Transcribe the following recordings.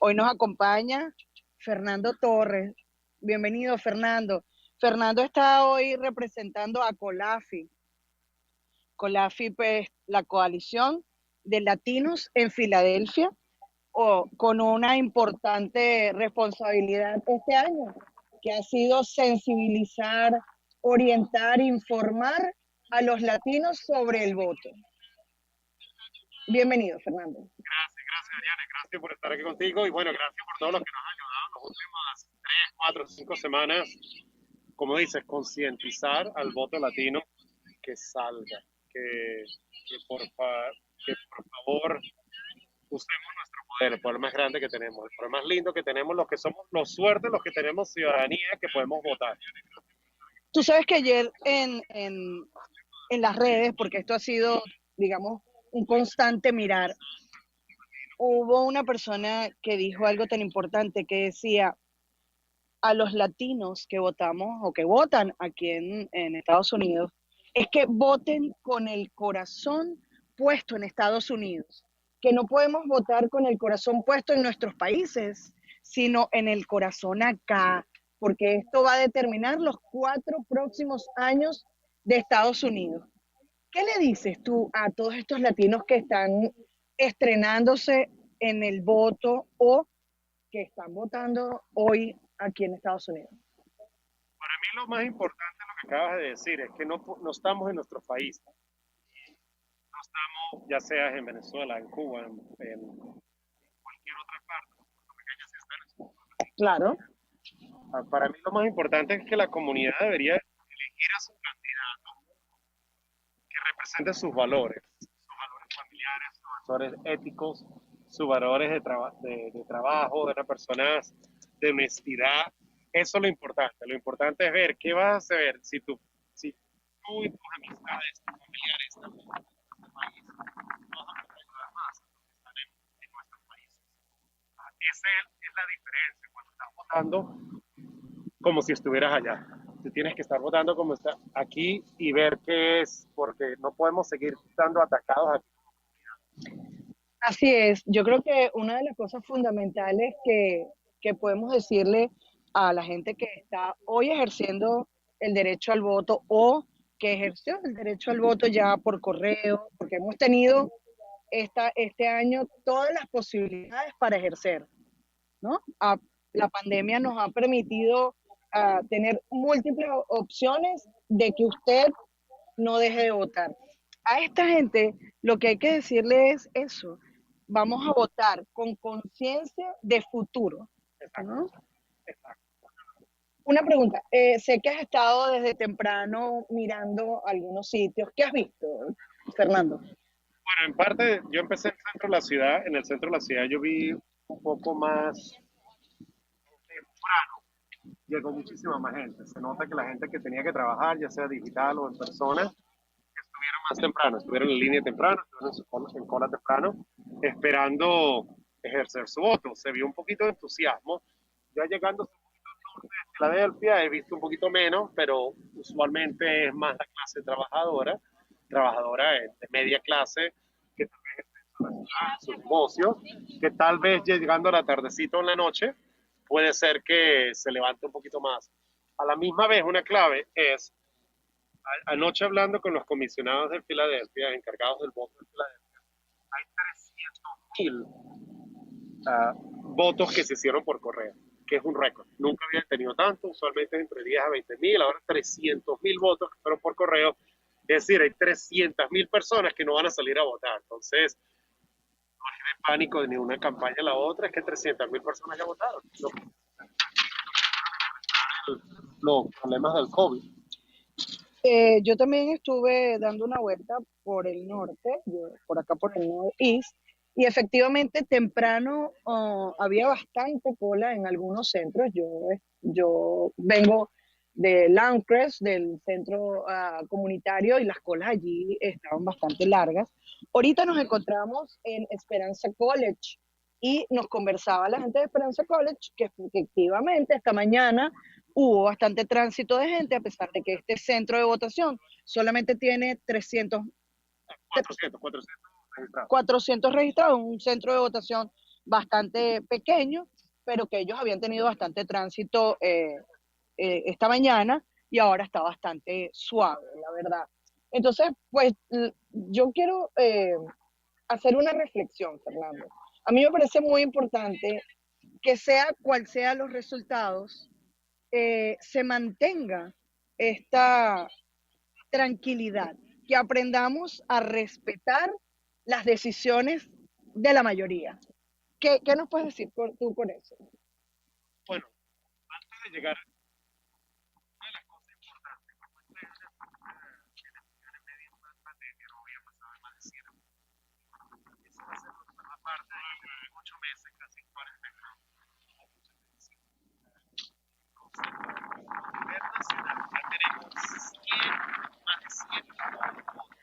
Hoy nos acompaña Fernando Torres. Bienvenido, Fernando. Fernando está hoy representando a COLAPHI. COLAPHI, pues, la coalición de latinos en Filadelfia, con una importante responsabilidad este año, que ha sido sensibilizar, orientar, informar a los latinos sobre el voto. Bienvenido, Fernando. Gracias, Arianne. Gracias por estar aquí contigo y bueno, gracias por todos los que nos han ayudado en las últimas 3, 4, 5 semanas. Como dices, concientizar al voto latino que salga, que por favor usemos nuestro poder, el poder más grande que tenemos, el poder más lindo que tenemos, los que somos los suertes, los que tenemos ciudadanía, que podemos votar. Tú sabes que ayer en las redes, porque esto ha sido, digamos, un constante mirar, hubo una persona que dijo algo tan importante que decía a los latinos que votamos o que votan aquí en Estados Unidos, es que voten con el corazón puesto en Estados Unidos, que no podemos votar con el corazón puesto en nuestros países, sino en el corazón acá, porque esto va a determinar los 4 próximos años de Estados Unidos. ¿Qué le dices tú a todos estos latinos que están estrenándose en el voto o que están votando hoy aquí en Estados Unidos? Para mí lo más importante es lo que acabas de decir, es que no estamos en nuestro país. No estamos, ya sea en Venezuela, en Cuba, en cualquier otra parte. Claro. Para mí lo más importante es que la comunidad debería elegir a su candidato que represente sus valores familiares, sus valores éticos, sus valores de trabajo, de una persona de honestidad. Eso es lo importante. Lo importante es ver qué vas a hacer si tú y tus amistades, tus familiares también en este país, no van a ayudar más a los que están en nuestros países. Esa es la diferencia cuando estás votando como si estuvieras allá. Tú tienes que estar votando como está aquí y ver qué es, porque no podemos seguir estando atacados aquí. Así es. Yo creo que una de las cosas fundamentales que podemos decirle a la gente que está hoy ejerciendo el derecho al voto o que ejerció el derecho al voto ya por correo, porque hemos tenido este año todas las posibilidades para ejercer, ¿no? La pandemia nos ha permitido tener múltiples opciones de que usted no deje de votar. A esta gente lo que hay que decirle es eso, vamos a votar con conciencia de futuro, ¿no? Exacto. Una pregunta, sé que has estado desde temprano mirando algunos sitios. ¿Qué has visto, Fernando? Bueno, en parte yo empecé en el centro de la ciudad. En el centro de la ciudad yo vi un poco más temprano. Llegó muchísima más gente. Se nota que la gente que tenía que trabajar, ya sea digital o en persona, estuvieron más temprano, estuvieron en línea temprano, estuvieron en cola temprano, esperando ejercer su voto. Se vio un poquito de entusiasmo. Ya llegando de Filadelfia he visto un poquito menos, pero usualmente es más la clase trabajadora de media clase, que tal vez en sus negocios, que tal vez llegando a la tardecita o en la noche, puede ser que se levante un poquito más. A la misma vez, una clave es, anoche hablando con los comisionados de Filadelfia, encargados del voto de Filadelfia, hay 300,000 votos que se hicieron por correo, que es un récord. Nunca habían tenido tanto, usualmente entre 10 a 20,000, ahora 300,000 votos que fueron por correo. Es decir, hay 300,000 personas que no van a salir a votar. Entonces, no es de pánico de ni una campaña a la otra, es que 300,000 personas ya votaron. Los problemas del COVID. Yo también estuve dando una vuelta por el norte, por acá por el northeast, y efectivamente temprano había bastante cola en algunos centros. Yo vengo de Landcrest, del centro comunitario, y las colas allí estaban bastante largas. Ahorita nos encontramos en Esperanza College y nos conversaba la gente de Esperanza College que efectivamente esta mañana hubo bastante tránsito de gente, a pesar de que este centro de votación solamente tiene 400 registrados, un centro de votación bastante pequeño, pero que ellos habían tenido bastante tránsito esta mañana y ahora está bastante suave, la verdad. Entonces, pues yo quiero hacer una reflexión, Fernando. A mí me parece muy importante que sea cual sean los resultados, se mantenga esta tranquilidad, que aprendamos a respetar las decisiones de la mayoría. ¿Qué nos puedes decir tú con eso? Bueno, antes de llegar, una de las cosas importantes, como esta es una media más pandemia, no había pasado de más de 100 años. Eso va a ser una parte de 8 meses, casi 40 años. A nivel nacional ya tenemos 100, más de 100 millones de votos.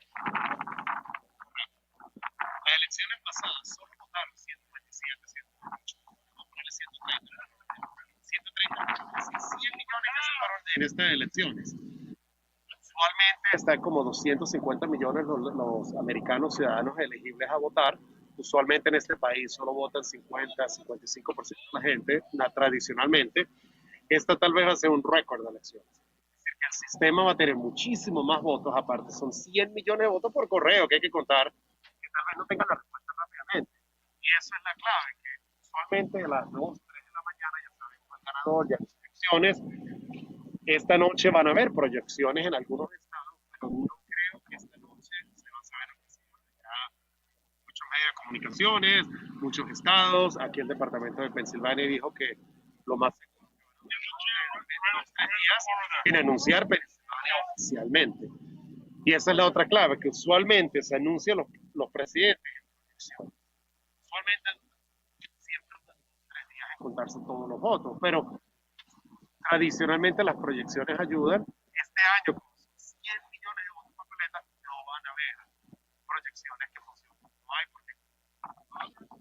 Las elecciones pasadas solo votaron 127, 128, vamos a ponerle 130, 130 millones, 100 millones que se fueron en estas elecciones. Actualmente están como 250 millones los americanos ciudadanos elegibles a votar. Usualmente en este país solo votan 50, 55% de la gente, tradicionalmente. Esta tal vez va a ser un récord de elecciones. Es decir, que el sistema va a tener muchísimo más votos, aparte son 100 millones de votos por correo que hay que contar, que tal vez no tengan la respuesta rápidamente. Y esa es la clave, que usualmente a las 2, 3 de la mañana ya sabemos el ganador, ya las elecciones. Esta noche van a haber proyecciones en algunos estados, pero no creo que esta noche se va a saber lo que se ya muchos medios de comunicaciones, muchos estados. Aquí el departamento de Pensilvania dijo que lo más seguro los 3 días en anunciar Pensilvania oficialmente. Y esa es la otra clave, que usualmente se anuncian los presidentes en proyección. Usualmente siempre tardan 3 días en contarse todos los votos, pero tradicionalmente las proyecciones ayudan. Este año, con 100 millones de votos papeletas, no van a haber proyecciones que funcionen. No hay porque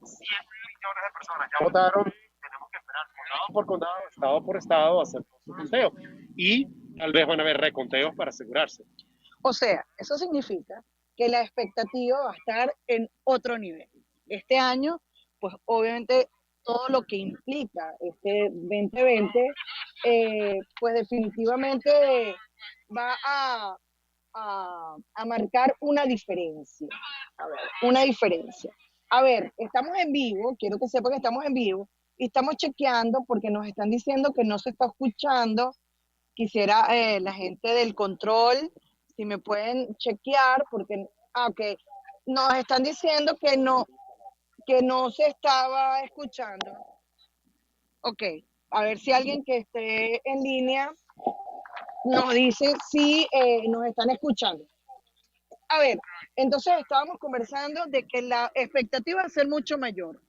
100 millones de personas ya votaron. Tenemos que esperar condado por condado, estado por estado, hacer todo su conteo. Y tal vez van a haber reconteos para asegurarse. O sea, eso significa que la expectativa va a estar en otro nivel. Este año, pues obviamente todo lo que implica este 2020, pues definitivamente va a marcar una diferencia. A ver, una diferencia. A ver, estamos en vivo, quiero que sepan que estamos en vivo y estamos chequeando porque nos están diciendo que no se está escuchando. Quisiera la gente del control, si me pueden chequear, porque okay, nos están diciendo que no se estaba escuchando. Ok, a ver si alguien que esté en línea nos dice si nos están escuchando. A ver, entonces estábamos conversando de que la expectativa va a ser mucho mayor,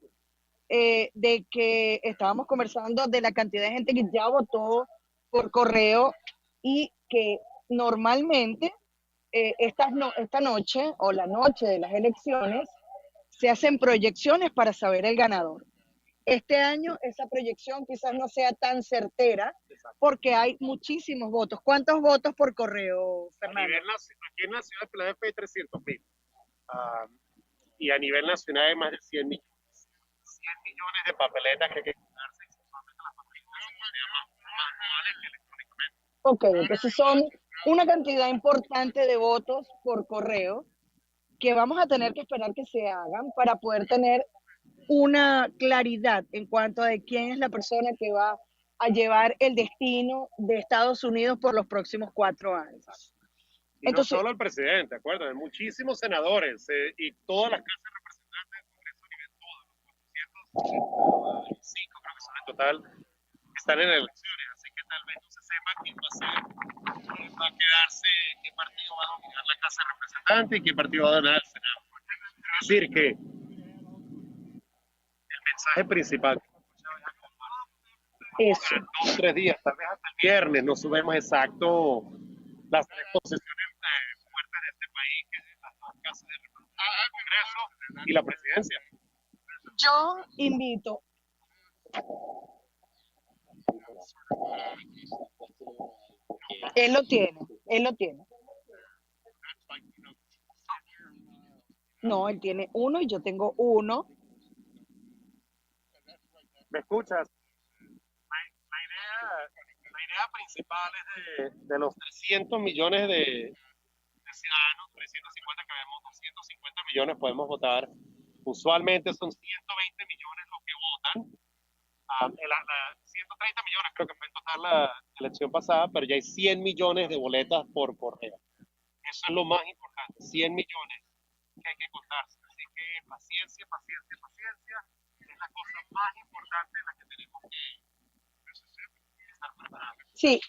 de que estábamos conversando de la cantidad de gente que ya votó por correo y que normalmente esta noche o la noche de las elecciones se hacen proyecciones para saber el ganador. Este año esa proyección quizás no sea tan certera porque hay muchísimos votos. ¿Cuántos votos por correo, Fernando? Aquí en la ciudad de Philadelphia hay 300,000. Y a nivel nacional hay más de 100 millones. 100 millones de papeletas que hay que contarse y solamente las papeletas se llaman manuales que electrónicamente. Ok, entonces son una cantidad importante de votos por correo que vamos a tener que esperar que se hagan para poder tener una claridad en cuanto a de quién es la persona que va a llevar el destino de Estados Unidos por los próximos 4 años. Y entonces, no solo el presidente, acuérdense, muchísimos senadores y todas las casas de representantes del Congreso a nivel todo, los 405 creo que son en total, están en elecciones, así que tal vez no se sepa quién va a ser, quién va a quedarse, qué partido va a dominar la Casa de Representantes y qué partido va a dominar el Senado. Es decir, que el mensaje principal eso. en 2 o 3 días, tal vez hasta el viernes, no sabemos exacto las 3 posiciones fuertes de este país, que es las 2 casas de representantes, el Congreso y la presidencia. Yo invito. Él lo tiene. No, él tiene 1 y yo tengo 1. ¿Me escuchas? La idea principal es de los 300 millones de ciudadanos, 350 que vemos, 250 millones podemos votar. Usualmente son 120 millones los que votan. 130 millones creo que fue en total la elección pasada, pero ya hay 100 millones de boletas por correo. Eso es lo más importante, 100 millones que hay que contarse. Así que paciencia, paciencia, paciencia es la cosa más importante en la que tenemos que estar preparados. Sí,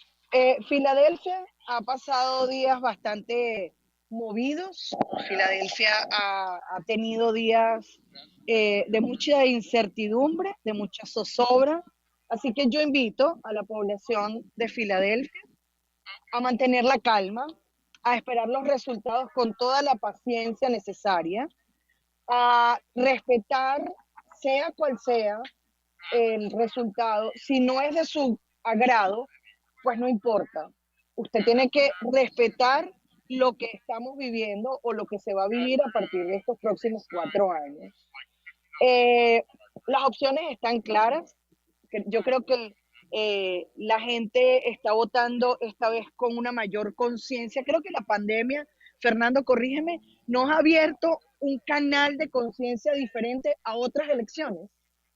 Filadelfia ha pasado días bastante movidos. Filadelfia ha tenido días de mucha incertidumbre, de mucha zozobra. Así que yo invito a la población de Filadelfia a mantener la calma, a esperar los resultados con toda la paciencia necesaria, a respetar, sea cual sea el resultado. Si no es de su agrado, pues no importa. Usted tiene que respetar lo que estamos viviendo o lo que se va a vivir a partir de estos próximos 4 años. Las opciones están claras. Yo creo que la gente está votando esta vez con una mayor conciencia. Creo que la pandemia, Fernando, corrígeme, nos ha abierto un canal de conciencia diferente a otras elecciones.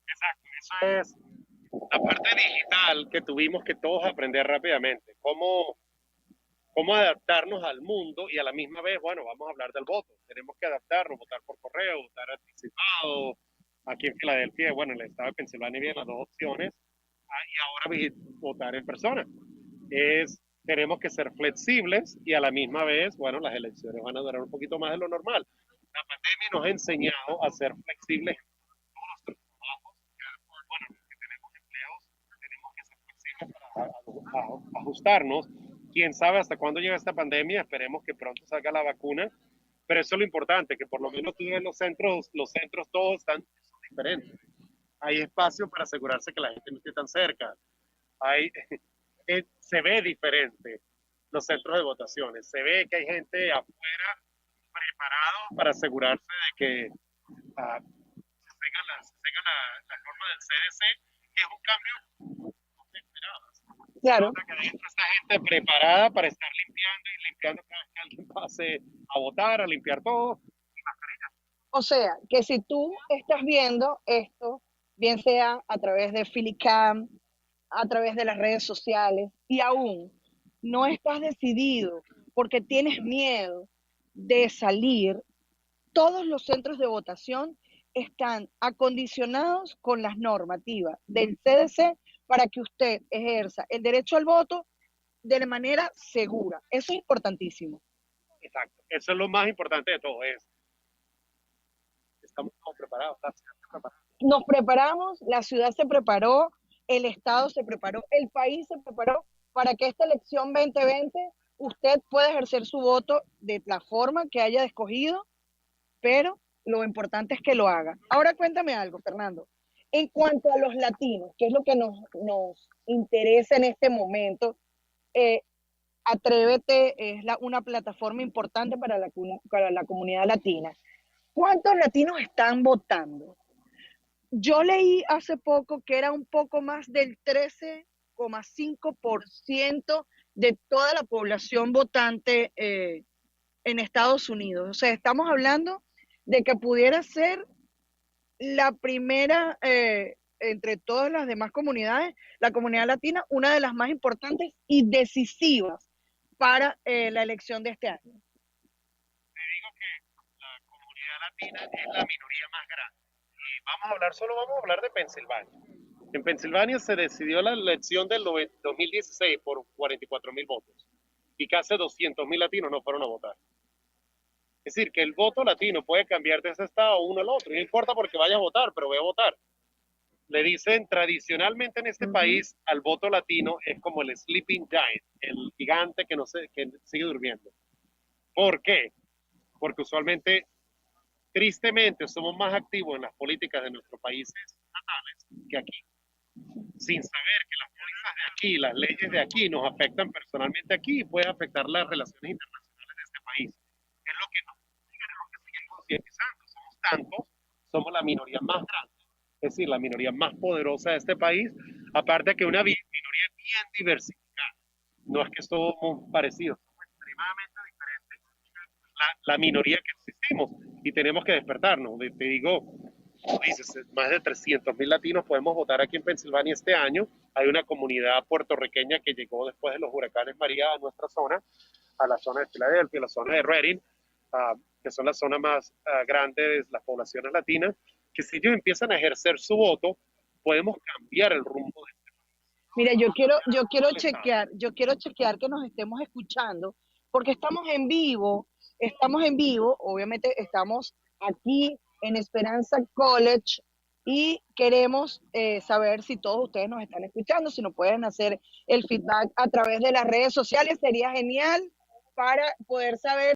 Exacto, eso es la parte digital que tuvimos que todos aprender rápidamente. Cómo adaptarnos al mundo y a la misma vez, bueno, vamos a hablar del voto. Tenemos que adaptarnos, votar por correo, votar anticipado. Aquí en Filadelfia, bueno, en el estado de Pensilvania vienen las dos opciones. Y ahora votar en persona. Tenemos que ser flexibles y a la misma vez, bueno, las elecciones van a durar un poquito más de lo normal. La pandemia nos ha enseñado a ser flexibles en todos nuestros trabajos. Bueno, los que tenemos empleos, tenemos que ser flexibles para ajustarnos. Quién sabe hasta cuándo llega esta pandemia, esperemos que pronto salga la vacuna, pero eso es lo importante, que por lo menos tú ves los centros todos son diferentes. Hay espacio para asegurarse que la gente no esté tan cerca. Se ve diferente los centros de votaciones. Se ve que hay gente afuera preparado para asegurarse de que se sigan la norma del CDC, que es un cambio no se esperaba. Claro. Que adentro está gente preparada para estar limpiando cada vez que alguien pase a votar, a limpiar todo, y mascarilla. O sea, que si tú estás viendo esto, bien sea a través de PhillyCAM, a través de las redes sociales, y aún no estás decidido porque tienes miedo de salir, todos los centros de votación están acondicionados con las normativas del CDC para que usted ejerza el derecho al voto de manera segura. Eso es importantísimo. Exacto. Eso es lo más importante de todo. Estamos todos preparados. Nos preparamos, la ciudad se preparó, el Estado se preparó, el país se preparó para que esta elección 2020 usted pueda ejercer su voto de la forma que haya escogido, pero lo importante es que lo haga. Ahora cuéntame algo, Fernando. En cuanto a los latinos, que es lo que nos interesa en este momento, Atrévete es una plataforma importante para la comunidad latina. ¿Cuántos latinos están votando? Yo leí hace poco que era un poco más del 13,5% de toda la población votante en Estados Unidos. O sea, estamos hablando de que pudiera ser la primera, entre todas las demás comunidades, la comunidad latina, una de las más importantes y decisivas para la elección de este año. Te digo que la comunidad latina es la minoría más grande. Y vamos a hablar de Pensilvania. En Pensilvania se decidió la elección del 2016 por 44,000 votos. Y casi 200,000 latinos no fueron a votar. Es decir, que el voto latino puede cambiar de ese estado uno al otro. No importa porque vaya a votar, pero voy a votar. Le dicen tradicionalmente en este país al voto latino es como el sleeping giant, el gigante que sigue durmiendo. ¿Por qué? Porque usualmente, tristemente, somos más activos en las políticas de nuestros países natales que aquí. Sin saber que las políticas de aquí, las leyes de aquí nos afectan personalmente aquí y pueden afectar las relaciones internacionales de este país. Es lo que nos siguen concientizando. Somos tantos, somos la minoría más grande es decir, la minoría más poderosa de este país, aparte de que una minoría bien diversificada. No es que somos parecidos, somos extremadamente diferentes la minoría que existimos y tenemos que despertarnos. Te digo, como dices, más de 300.000 latinos podemos votar aquí en Pensilvania este año. Hay una comunidad puertorriqueña que llegó después de los huracanes María a nuestra zona, a la zona de Filadelfia, a la zona de Reading, que son las zonas más grandes de las poblaciones latinas, que si ellos empiezan a ejercer su voto, podemos cambiar el rumbo de Mira, yo quiero chequear que nos estemos escuchando, porque estamos en vivo, obviamente estamos aquí en Esperanza College y queremos saber si todos ustedes nos están escuchando, si nos pueden hacer el feedback a través de las redes sociales, sería genial para poder saber.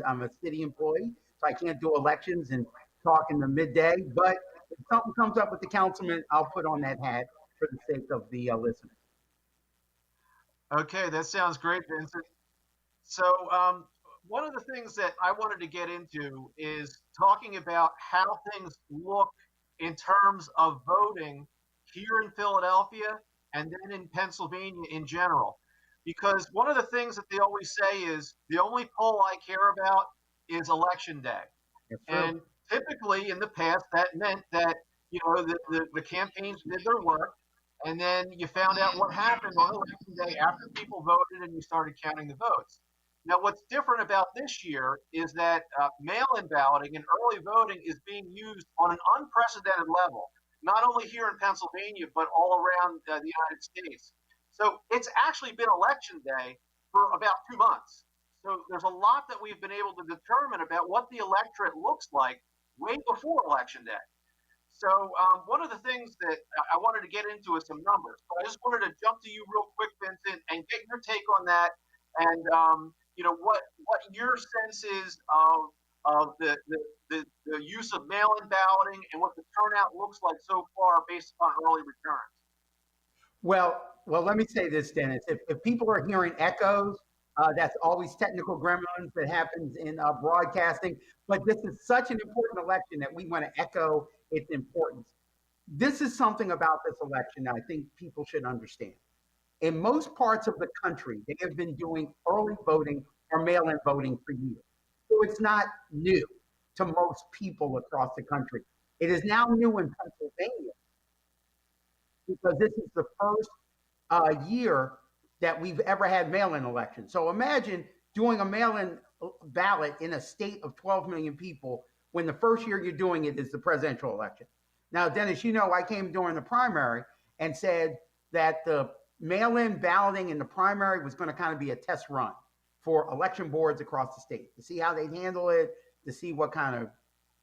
I'm a city employee, so I can't do elections and talk in the midday. But if something comes up with the councilman, I'll put on that hat for the sake of the listeners. Okay, that sounds great, Vincent. So, one of the things that I wanted to get into is talking about how things look in terms of voting here in Philadelphia and then in Pennsylvania in general. Because one of the things that they always say is the only poll I care about is election day. And typically in the past, that meant that, the campaigns did their work, and then you found out what happened on election day after people voted and you started counting the votes. Now, what's different about this year is that mail-in balloting and early voting is being used on an unprecedented level, not only here in Pennsylvania, but all around the United States. So it's actually been election day for about 2 months. So there's a lot that we've been able to determine about what the electorate looks like way before election day. So one of the things that I wanted to get into is some numbers. So I just wanted to jump to you real quick, Vincent, and get your take on that, and what your sense is of the use of mail-in balloting and what the turnout looks like so far based upon early returns. Well, let me say this, Dennis. If people are hearing echoes, that's always technical gremlins that happens in broadcasting. But this is such an important election that we want to echo its importance. This is something about this election that I think people should understand. In most parts of the country, they have been doing early voting or mail-in voting for years. So it's not new to most people across the country. It is now new in Pennsylvania because this is the first year that we've ever had mail-in elections. So imagine doing a mail-in ballot in a state of 12 million people when the first year you're doing it is the presidential election. Now, Dennis, I came during the primary and said that the mail-in balloting in the primary was going to kind of be a test run for election boards across the state to see how they'd handle it, to see what kind of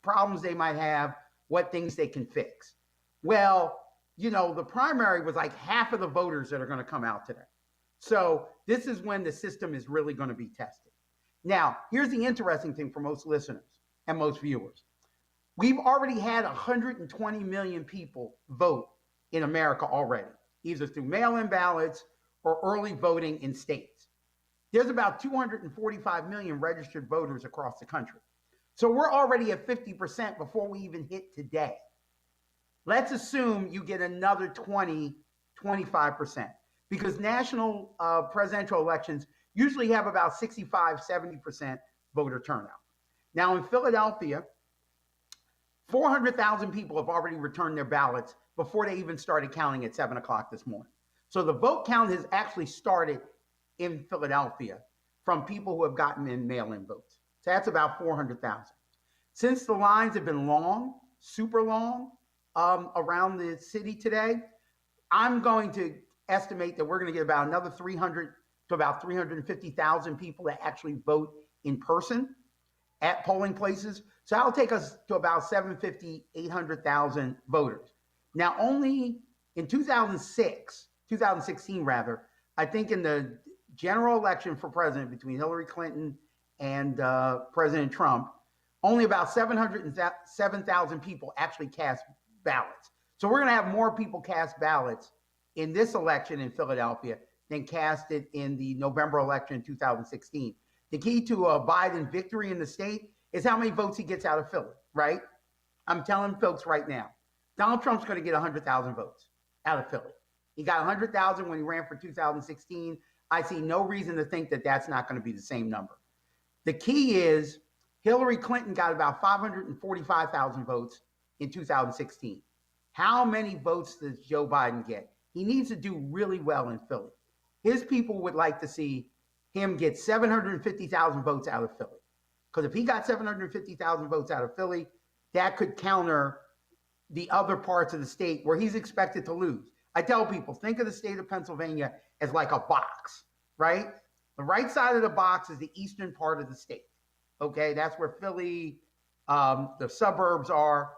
problems they might have, what things they can fix. Well, the primary was like half of the voters that are going to come out today. So this is when the system is really going to be tested. Now, here's the interesting thing for most listeners and most viewers. We've already had 120 million people vote in America already, either through mail-in ballots or early voting in states. There's about 245 million registered voters across the country. So we're already at 50% before we even hit today. Let's assume you get another 25%, because national presidential elections usually have about 65, 70% voter turnout. Now in Philadelphia, 400,000 people have already returned their ballots before they even started counting at 7 o'clock this morning. So the vote count has actually started in Philadelphia from people who have gotten in mail-in votes. So that's about 400,000. Since the lines have been long, super long, around the city today, I'm going to estimate that we're going to get about another 300 to about 350,000 people that actually vote in person at polling places. So that'll take us to about 750, 800,000 voters. Now, only in 2016 rather, I think in the general election for president between Hillary Clinton and President Trump, only about 707,000 people actually cast ballots. So we're going to have more people cast ballots in this election in Philadelphia than cast it in the November election in 2016. The key to a Biden victory in the state is how many votes he gets out of Philly, right? I'm telling folks right now, Donald Trump's going to get 100,000 votes out of Philly. He got 100,000 when he ran for 2016. I see no reason to think that that's not going to be the same number. The key is Hillary Clinton got about 545,000 votes in 2016. How many votes does Joe Biden get? He needs to do really well in Philly. His people would like to see him get 750,000 votes out of Philly. Because if he got 750,000 votes out of Philly, that could counter the other parts of the state where he's expected to lose. I tell people, think of the state of Pennsylvania as like a box, right? The right side of the box is the eastern part of the state. Okay, that's where Philly, the suburbs are.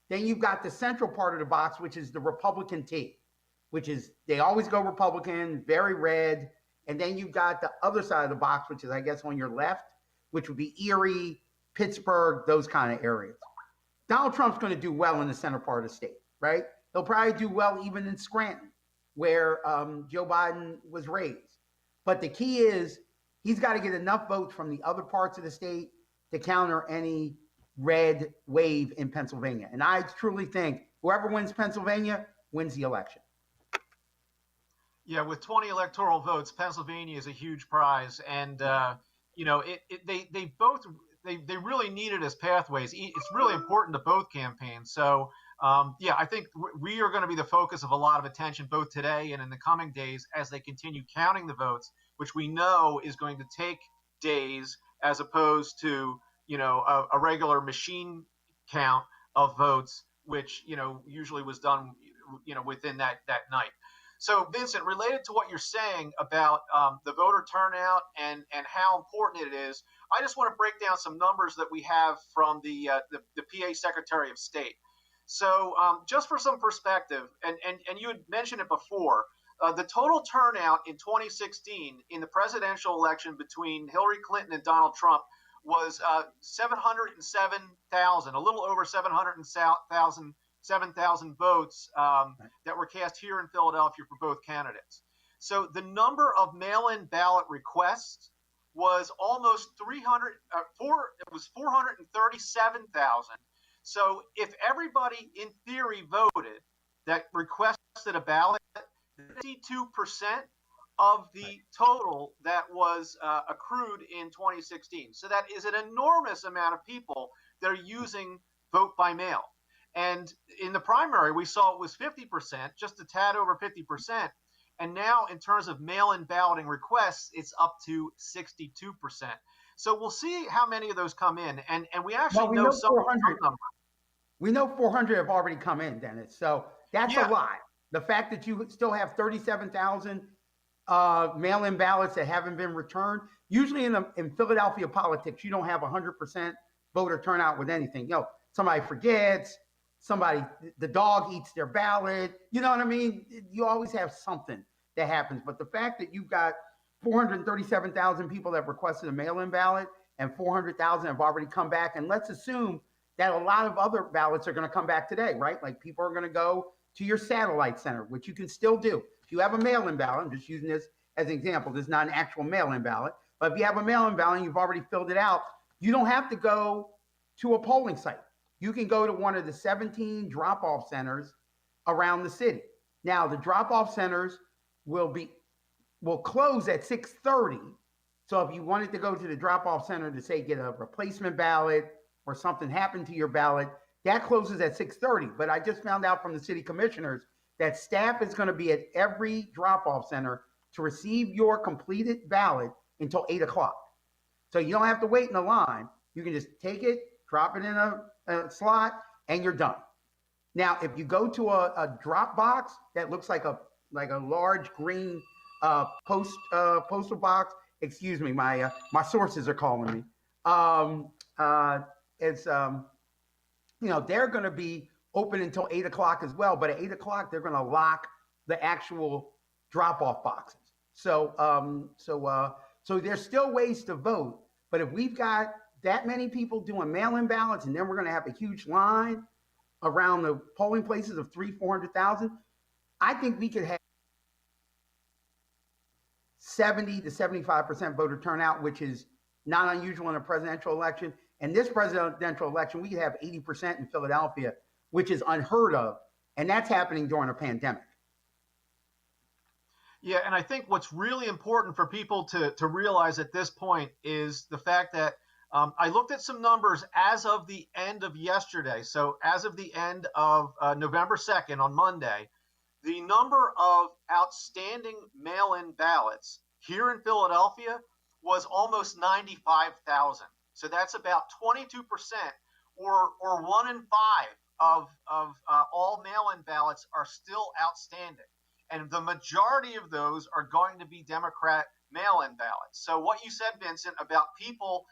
Then you've got the central part of the box, which is the Republican T, which is, they always go Republican, very red. And then you've got the other side of the box, which is, I guess, on your left, which would be Erie, Pittsburgh, those kind of areas. Donald Trump's going to do well in the center part of the state, right? He'll probably do well even in Scranton, where Joe Biden was raised. But the key is he's got to get enough votes from the other parts of the state to counter any red wave in Pennsylvania. And I truly think whoever wins Pennsylvania wins the election. Yeah, with 20 electoral votes, Pennsylvania is a huge prize, and they really need it as pathways. It's really important to both campaigns. So I think we are going to be the focus of a lot of attention both today and in the coming days as they continue counting the votes, which we know is going to take days as opposed to a regular machine count of votes, which usually was done within that night. So, Vincent, related to what you're saying about the voter turnout and how important it is, I just want to break down some numbers that we have from the PA Secretary of State. So, just for some perspective, and you had mentioned it before, the total turnout in 2016 in the presidential election between Hillary Clinton and Donald Trump was 707,000, a little over 7,000 votes that were cast here in Philadelphia for both candidates. So the number of mail-in ballot requests was almost 437,000. So if everybody in theory voted that requested a ballot, 52% of the total that was accrued in 2016. So that is an enormous amount of people that are using vote by mail. And in the primary, we saw it was 50%, just a tad over 50%. And now in terms of mail-in balloting requests, it's up to 62%. So we'll see how many of those come in. And we actually know some numbers. We know 400 have already come in, Dennis. So that's a lot. The fact that you still have 37,000 mail-in ballots that haven't been returned. Usually in Philadelphia politics, you don't have 100% voter turnout with anything. Somebody forgets, the dog eats their ballot. You know what I mean? You always have something that happens. But the fact that you've got 437,000 people that requested a mail-in ballot and 400,000 have already come back. And let's assume that a lot of other ballots are going to come back today, right? Like people are going to go to your satellite center, which you can still do. If you have a mail-in ballot, I'm just using this as an example. This is not an actual mail-in ballot. But if you have a mail-in ballot and you've already filled it out, you don't have to go to a polling site. You can go to one of the 17 drop-off centers around the city. Now, the drop-off centers will close at 6:30. So if you wanted to go to the drop-off center to, say, get a replacement ballot or something happened to your ballot, that closes at 6:30. But I just found out from the city commissioners that staff is going to be at every drop-off center to receive your completed ballot until 8 o'clock. So you don't have to wait in the line. You can just take it, drop it in a slot, and you're done. Now, if you go to a drop box that looks like a large green postal box, excuse me, my sources are calling me. They're going to be open until 8 o'clock as well. But at 8 o'clock, they're going to lock the actual drop-off boxes. So there's still ways to vote. But if we've got that many people doing mail-in ballots, and then we're going to have a huge line around the polling places of 400,000, I think we could have 70 to 75% voter turnout, which is not unusual in a presidential election. And this presidential election, we could have 80% in Philadelphia, which is unheard of. And that's happening during a pandemic. Yeah, and I think what's really important for people to realize at this point is the fact that I looked at some numbers as of the end of yesterday. So as of the end of November 2nd on Monday, the number of outstanding mail-in ballots here in Philadelphia was almost 95,000. So that's about 22% or 1 in 5 of all mail-in ballots are still outstanding. And the majority of those are going to be Democrat mail-in ballots. So what you said, Vincent, about people,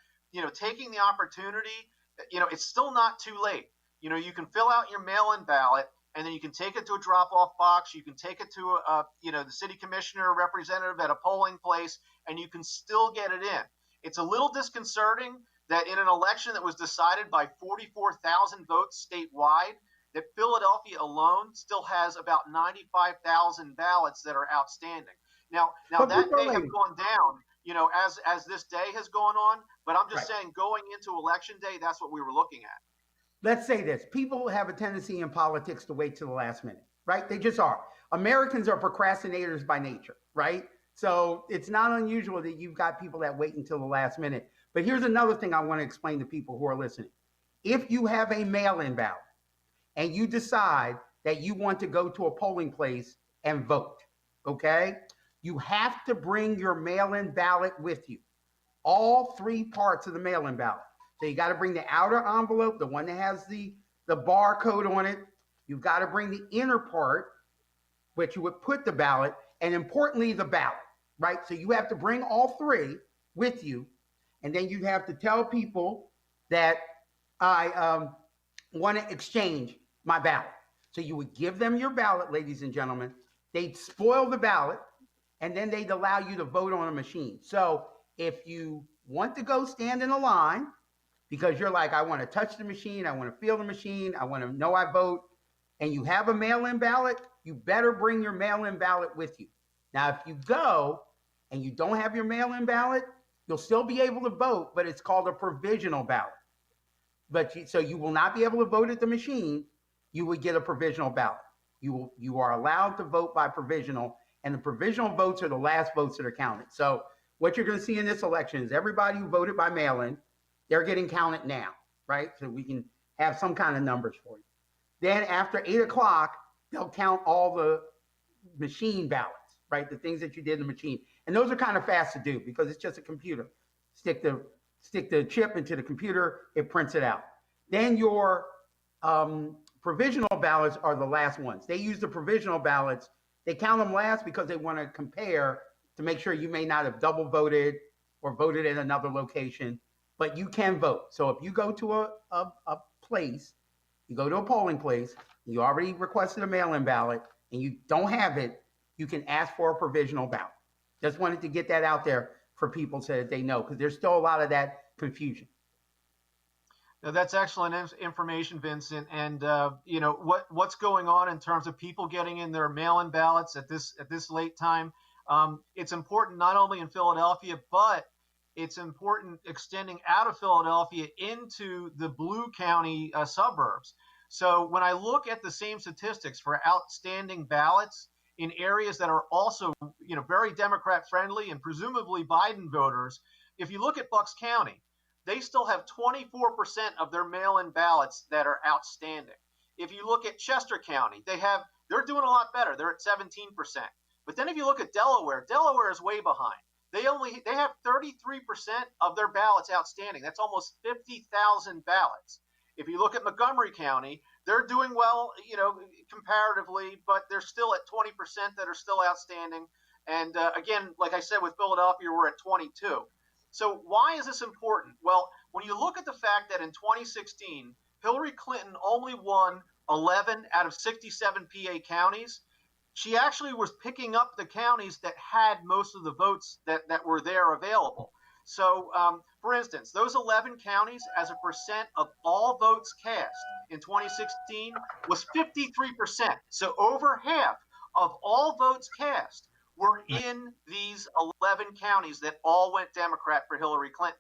taking the opportunity, it's still not too late. You can fill out your mail-in ballot, and then you can take it to a drop-off box. You can take it to the city commissioner or representative at a polling place, and you can still get it in. It's a little disconcerting that in an election that was decided by 44,000 votes statewide, that Philadelphia alone still has about 95,000 ballots that are outstanding. Now that may have gone down, you know, as this day has gone on, but I'm just saying going into election day, that's what we were looking at. Let's say this. People have a tendency in politics to wait till the last minute, right? They just are. Americans are procrastinators by nature, right? So it's not unusual that you've got people that wait until the last minute. But here's another thing I want to explain to people who are listening. If you have a mail-in ballot and you decide that you want to go to a polling place and vote, okay? You have to bring your mail-in ballot with you. All three parts of the mail-in ballot. So you got to bring the outer envelope, the one that has the barcode on it. You've got to bring the inner part, which you would put the ballot, and importantly, the ballot, right? So you have to bring all three with you. And then you have to tell people that I want to exchange my ballot. So you would give them your ballot, ladies and gentlemen. They'd spoil the ballot, and then they'd allow you to vote on a machine. So if you want to go stand in a line because you're like, I want to touch the machine, I want to feel the machine, I want to know I vote, and you have a mail-in ballot, you better bring your mail-in ballot with you. Now, if you go and you don't have your mail-in ballot, you'll still be able to vote, but it's called a provisional ballot. So you will not be able to vote at the machine. You would get a provisional ballot. You are allowed to vote by provisional, and the provisional votes are the last votes that are counted. So what you're going to see in this election is everybody who voted by mail-in, they're getting counted now, right? So we can have some kind of numbers for you. Then after 8 o'clock, they'll count all the machine ballots, right? The things that you did in the machine. And those are kind of fast to do because it's just a computer. Stick the chip into the computer, it prints it out. Then your provisional ballots are the last ones. They use the provisional ballots. They count them last because they want to compare to make sure you may not have double voted or voted in another location, but you can vote. So if you go to a place, you go to a polling place, you already requested a mail-in ballot and you don't have it, you can ask for a provisional ballot. Just wanted to get that out there for people so that they know, because there's still a lot of that confusion. Now, that's excellent information, Vincent. And you know what's going on in terms of people getting in their mail-in ballots at this late time. It's important not only in Philadelphia, but it's important extending out of Philadelphia into the Blue County suburbs. So when I look at the same statistics for outstanding ballots in areas that are also, you know, very Democrat friendly and presumably Biden voters, if you look at Bucks County, they still have 24% of their mail-in ballots that are outstanding. If you look at Chester County, they're doing a lot better. They're at 17%. But then if you look at Delaware, Delaware is way behind. They have 33% of their ballots outstanding. That's almost 50,000 ballots. If you look at Montgomery County, they're doing well, you know, comparatively, but they're still at 20% that are still outstanding. And again, like I said, with Philadelphia, we're at 22. So why is this important? Well, when you look at the fact that in 2016, Hillary Clinton only won 11 out of 67 PA counties, she actually was picking up the counties that had most of the votes that were there available. So, for instance, those 11 counties as a percent of all votes cast in 2016 was 53%. So over half of all votes cast were in these 11 counties that all went Democrat for Hillary Clinton.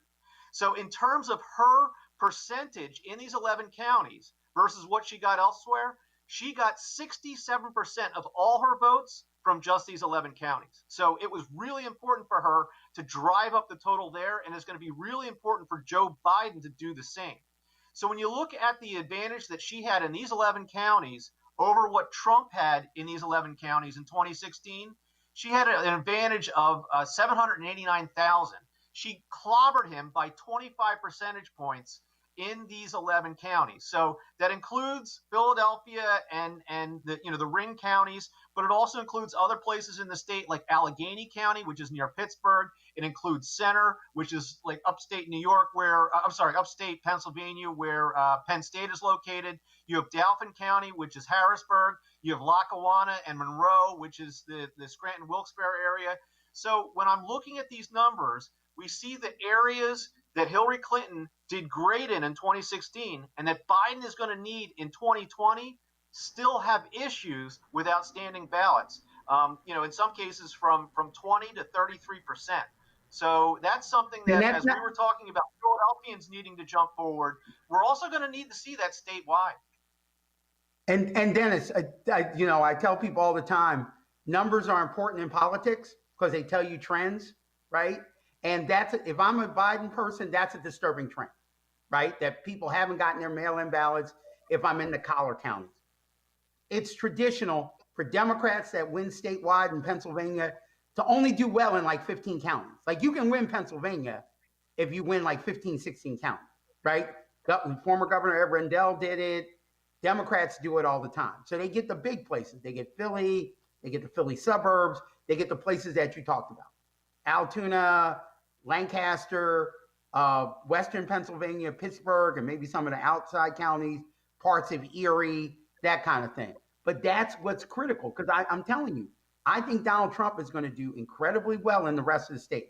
So in terms of her percentage in these 11 counties versus what she got elsewhere, she got 67% of all her votes from just these 11 counties. So it was really important for her to drive up the total there, and it's going to be really important for Joe Biden to do the same. So when you look at the advantage that she had in these 11 counties over what Trump had in these 11 counties in 2016, she had an advantage of 789,000. She clobbered him by 25 percentage points in these 11 counties. So that includes Philadelphia and the ring counties, but it also includes other places in the state like Allegheny County, which is near Pittsburgh. It includes Center, which is like upstate New York, upstate Pennsylvania, where Penn State is located. You have Dauphin County, which is Harrisburg. You have Lackawanna and Monroe, which is the Scranton-Wilkes-Barre area. So when I'm looking at these numbers, we see the areas that Hillary Clinton did great in 2016 and that Biden is going to need in 2020 still have issues with outstanding ballots. In some cases from 20 to 33%. So that's something that, as we were talking about Philadelphians needing to jump forward, we're also going to need to see that statewide. And Dennis, I tell people all the time, numbers are important in politics because they tell you trends, right? And if I'm a Biden person, that's a disturbing trend, right? That people haven't gotten their mail-in ballots if I'm in the collar counties. It's traditional for Democrats that win statewide in Pennsylvania to only do well in like 15 counties. Like you can win Pennsylvania if you win like 15, 16 counties, right? Former Governor Ed Rendell did it. Democrats do it all the time. So they get the big places. They get Philly, they get the Philly suburbs, they get the places that you talked about. Altoona, Lancaster, Western Pennsylvania, Pittsburgh, and maybe some of the outside counties, parts of Erie, that kind of thing. But that's what's critical, because I'm telling you, I think Donald Trump is going to do incredibly well in the rest of the state.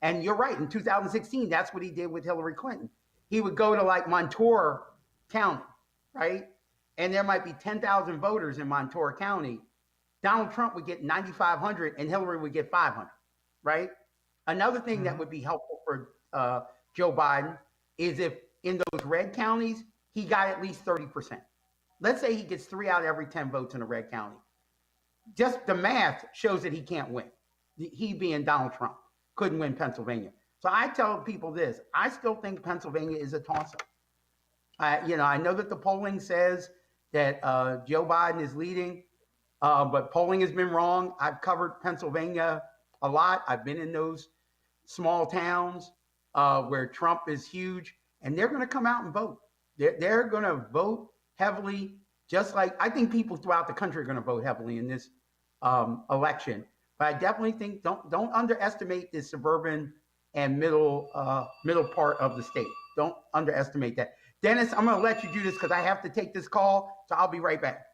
And you're right, in 2016, that's what he did with Hillary Clinton. He would go to like Montour County, right? And there might be 10,000 voters in Montour County. Donald Trump would get 9,500 and Hillary would get 500, right? Another thing that would be helpful for Joe Biden is if in those red counties, he got at least 30%. Let's say he gets 3 out of every 10 votes in a red county. Just the math shows that he can't win. He being Donald Trump couldn't win Pennsylvania. So I tell people this, I still think Pennsylvania is a toss-up. I know that the polling says that Joe Biden is leading, but polling has been wrong. I've covered Pennsylvania a lot. I've been in those small towns where Trump is huge, and they're going to come out and vote. They're going to vote heavily, just like I think people throughout the country are going to vote heavily in this election. But I definitely think don't underestimate the suburban and middle part of the state. Don't underestimate that. Dennis, I'm going to let you do this because I have to take this call, so I'll be right back.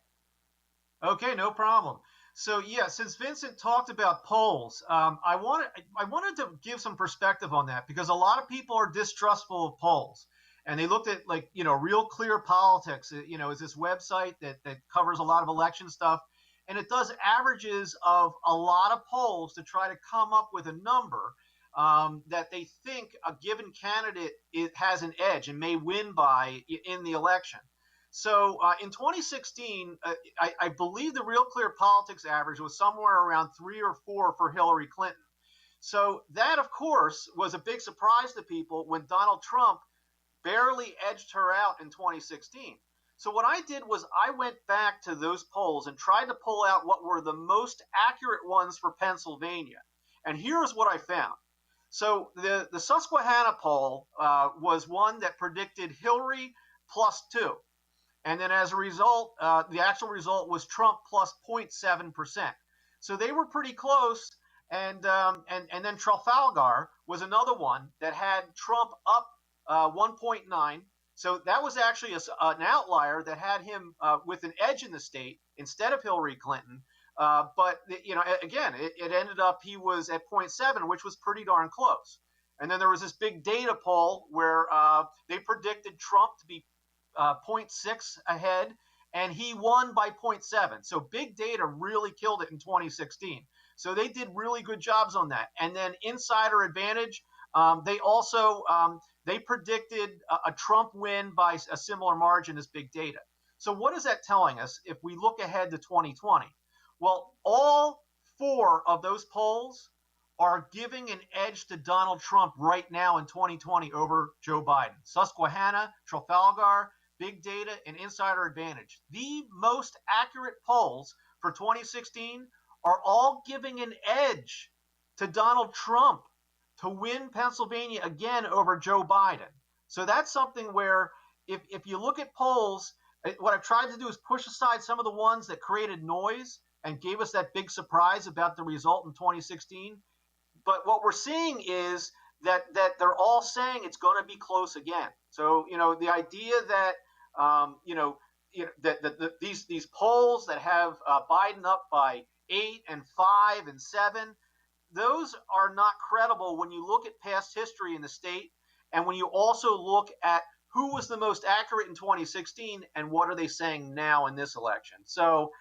Okay, no problem. So yeah, since Vincent talked about polls, I wanted to give some perspective on that because a lot of people are distrustful of polls. And they looked at Real Clear Politics, is this website that covers a lot of election stuff. And it does averages of a lot of polls to try to come up with a number that they think a given candidate has an edge and may win by in the election. So in 2016, I believe the Real Clear Politics average was somewhere around 3 or 4 for Hillary Clinton. So that, of course, was a big surprise to people when Donald Trump barely edged her out in 2016. So what I did was I went back to those polls and tried to pull out what were the most accurate ones for Pennsylvania. And here's what I found. So the Susquehanna poll was one that predicted Hillary +2. And then as a result, the actual result was Trump plus 0.7%. So they were pretty close. And then Trafalgar was another one that had Trump up 1.9. So that was actually an outlier that had him with an edge in the state instead of Hillary Clinton. But again, it ended up he was at 0.7, which was pretty darn close. And then there was this big data poll where they predicted Trump to be 0.6 ahead, and he won by 0.7. So big data really killed it in 2016. So they did really good jobs on that. And then Insider Advantage, they also they predicted a Trump win by a similar margin as big data. So what is that telling us if we look ahead to 2020? Well, all 4 of those polls are giving an edge to Donald Trump right now in 2020 over Joe Biden. Susquehanna, Trafalgar, Big Data, and Insider Advantage. The most accurate polls for 2016 are all giving an edge to Donald Trump to win Pennsylvania again over Joe Biden. So that's something where if you look at polls, what I've tried to do is push aside some of the ones that created noise and gave us that big surprise about the result in 2016. But what we're seeing is that they're all saying it's going to be close again. So, the idea that, these polls that have Biden up by 8 and 5 and 7, those are not credible when you look at past history in the state, and when you also look at who was the most accurate in 2016 and what are they saying now in this election. So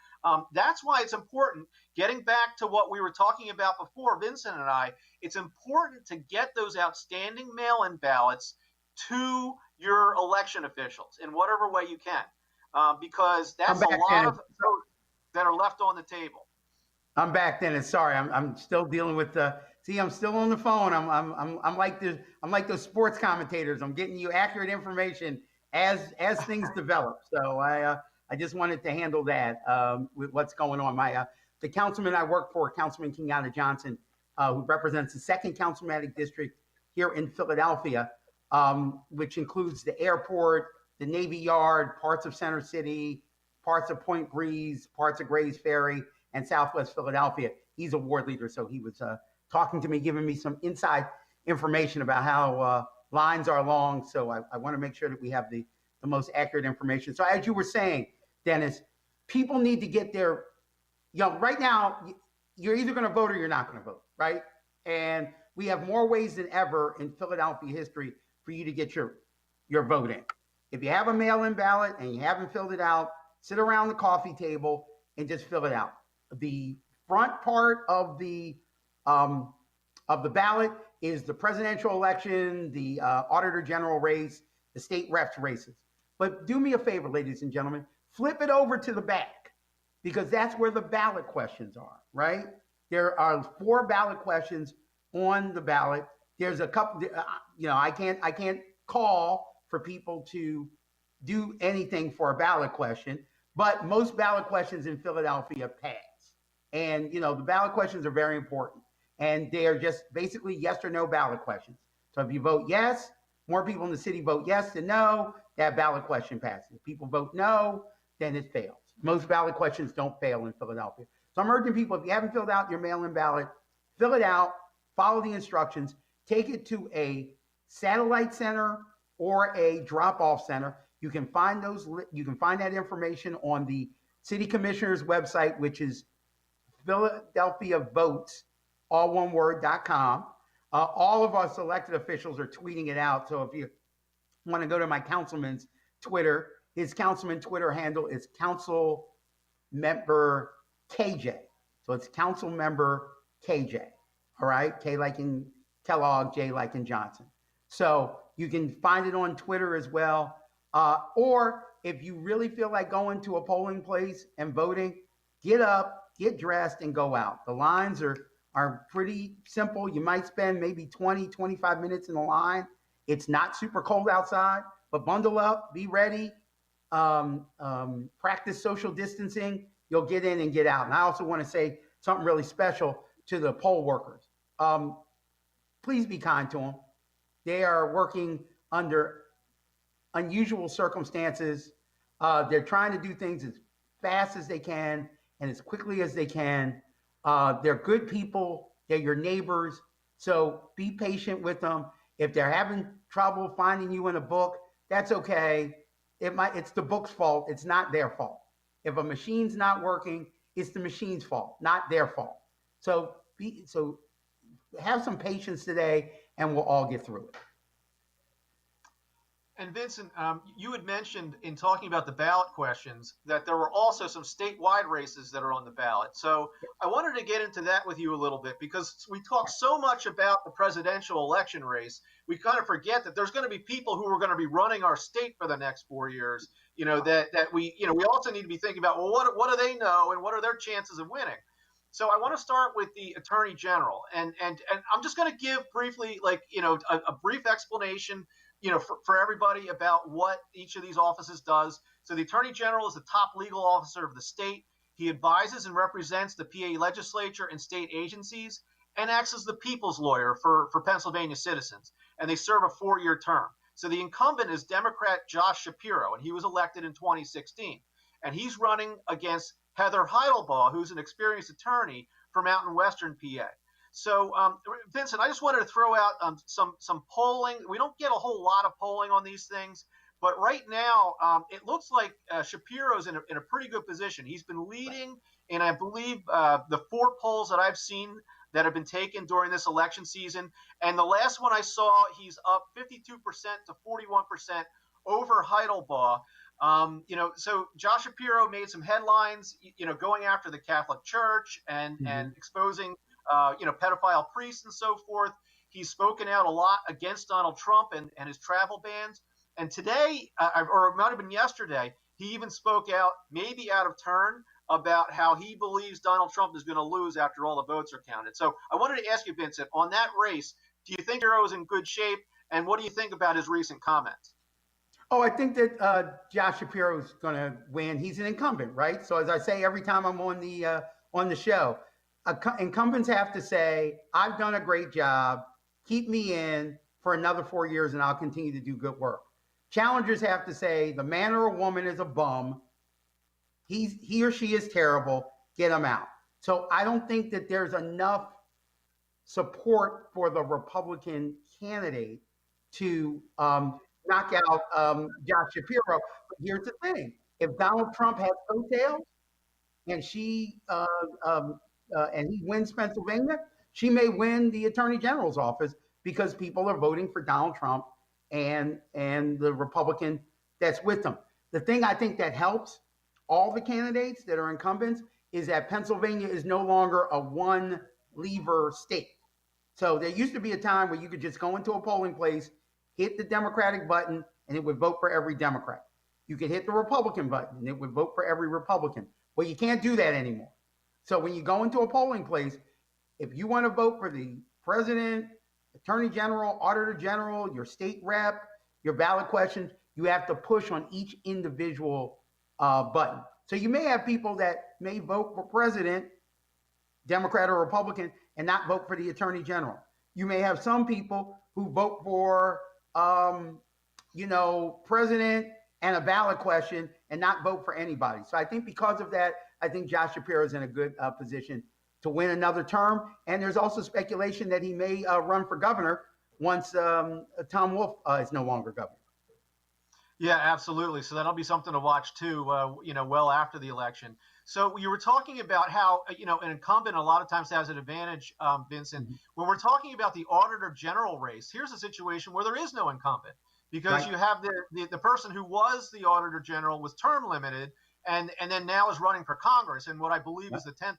that's why it's important. Getting back to what we were talking about before, Vincent and I, it's important to get those outstanding mail-in ballots to your election officials in whatever way you can, because that's a lot of votes that are left on the table. I'm back, Dennis. Sorry, I'm still dealing with the. See, I'm still on the phone. I'm like those sports commentators. I'm getting you accurate information as things develop. So I just wanted to handle that with what's going on. The councilman I work for, Councilman Kenyatta Johnson, who represents the 2nd Councilmanic District here in Philadelphia, which includes the airport, the Navy Yard, parts of Center City, parts of Point Breeze, parts of Grays Ferry, and Southwest Philadelphia. He's a ward leader, so he was talking to me, giving me some inside information about how lines are long. So I want to make sure that we have the most accurate information. So as you were saying, Dennis, people need to get their, right now, you're either going to vote or you're not going to vote, right? And we have more ways than ever in Philadelphia history for you to get your vote in. If you have a mail-in ballot and you haven't filled it out, sit around the coffee table and just fill it out. The front part of the ballot is the presidential election, the auditor general race, the state reps races. But do me a favor, ladies and gentlemen, flip it over to the back, because that's where the ballot questions are, right? There are 4 ballot questions on the ballot. There's a couple, I can't call for people to do anything for a ballot question, but most ballot questions in Philadelphia pass. And, the ballot questions are very important. And they are just basically yes or no ballot questions. So if you vote yes, more people in the city vote yes than no, that ballot question passes. If people vote no, then it fails. Most ballot questions don't fail in Philadelphia. So I'm urging people, if you haven't filled out your mail-in ballot, fill it out, follow the instructions, take it to a satellite center or a drop-off center. You can find that information on the city commissioner's website, which is Philadelphia Votes, all one word.com. All of us elected officials are tweeting it out. So if you want to go to my councilman's Twitter, his councilman Twitter handle is Council Member KJ. So it's Council Member KJ. All right. K like in Kellogg, J like in Johnson. So you can find it on Twitter as well. Or if you really feel like going to a polling place and voting, get up, get dressed, and go out. The lines are pretty simple. You might spend maybe 20, 25 minutes in the line. It's not super cold outside, but bundle up, be ready, practice social distancing. You'll get in and get out. And I also want to say something really special to the poll workers. Please be kind to them. They are working under unusual circumstances. They're trying to do things as fast as they can and as quickly as they can. They're good people. They're your neighbors. So be patient with them. If they're having trouble finding you in a book, that's okay. It's the book's fault. It's not their fault. If a machine's not working, it's the machine's fault, not their fault. So have some patience today, and we'll all get through it. And Vincent, you had mentioned in talking about the ballot questions that there were also some statewide races that are on the ballot. So I wanted to get into that with you a little bit, because we talk so much about the presidential election race, we kind of forget that there's going to be people who are going to be running our state for the next 4 years. That we also need to be thinking about, well, what do they know and what are their chances of winning? So I want to start with the Attorney General, and I'm just going to give briefly, a brief explanation, for everybody about what each of these offices does. So the Attorney General is the top legal officer of the state. He advises and represents the PA legislature and state agencies, and acts as the people's lawyer for Pennsylvania citizens. And they serve a 4-year term. So the incumbent is Democrat Josh Shapiro, and he was elected in 2016. And he's running against Heather Heidelbaugh, who's an experienced attorney from out in Western PA. So, Vincent, I just wanted to throw out some polling. We don't get a whole lot of polling on these things, but right now it looks like Shapiro's in a pretty good position. He's been leading in, I believe, the 4 polls that I've seen that have been taken during this election season. And the last one I saw, he's up 52% to 41% over Heidelbaugh. So Josh Shapiro made some headlines, going after the Catholic Church and exposing, pedophile priests and so forth. He's spoken out a lot against Donald Trump and his travel bans. And today, or it might have been yesterday, he even spoke out, maybe out of turn, about how he believes Donald Trump is going to lose after all the votes are counted. So I wanted to ask you, Vincent, on that race, do you think Shapiro is in good shape? And what do you think about his recent comments? Oh, I think that Josh Shapiro is going to win. He's an incumbent, right? So as I say every time I'm on the show, incumbents have to say, I've done a great job. Keep me in for another 4 years and I'll continue to do good work. Challengers have to say, the man or a woman is a bum. He or she is terrible. Get him out. So I don't think that there's enough support for the Republican candidate to knock out Josh Shapiro. But here's the thing: if Donald Trump has coattails and and he wins Pennsylvania, she may win the Attorney General's office because people are voting for Donald Trump and the Republican that's with them. The thing I think that helps all the candidates that are incumbents is that Pennsylvania is no longer a one-lever state. So there used to be a time where you could just go into a polling place, hit the Democratic button, and it would vote for every Democrat. You could hit the Republican button, and it would vote for every Republican. Well, you can't do that anymore. So when you go into a polling place, if you want to vote for the president, attorney general, auditor general, your state rep, your ballot questions, you have to push on each individual button. So you may have people that may vote for president, Democrat or Republican, and not vote for the attorney general. You may have some people who vote for, president and a ballot question and not vote for anybody. So I think because of that, I think Josh Shapiro is in a good position to win another term. And there's also speculation that he may run for governor once Tom Wolf is no longer governor. Yeah, absolutely. So that'll be something to watch too, well after the election. So you were talking about how, an incumbent a lot of times has an advantage, Vincent. When we're talking about the Auditor General race, here's a situation where there is no incumbent because you have the person who was the Auditor General was term limited and then now is running for Congress in what I believe is the 10th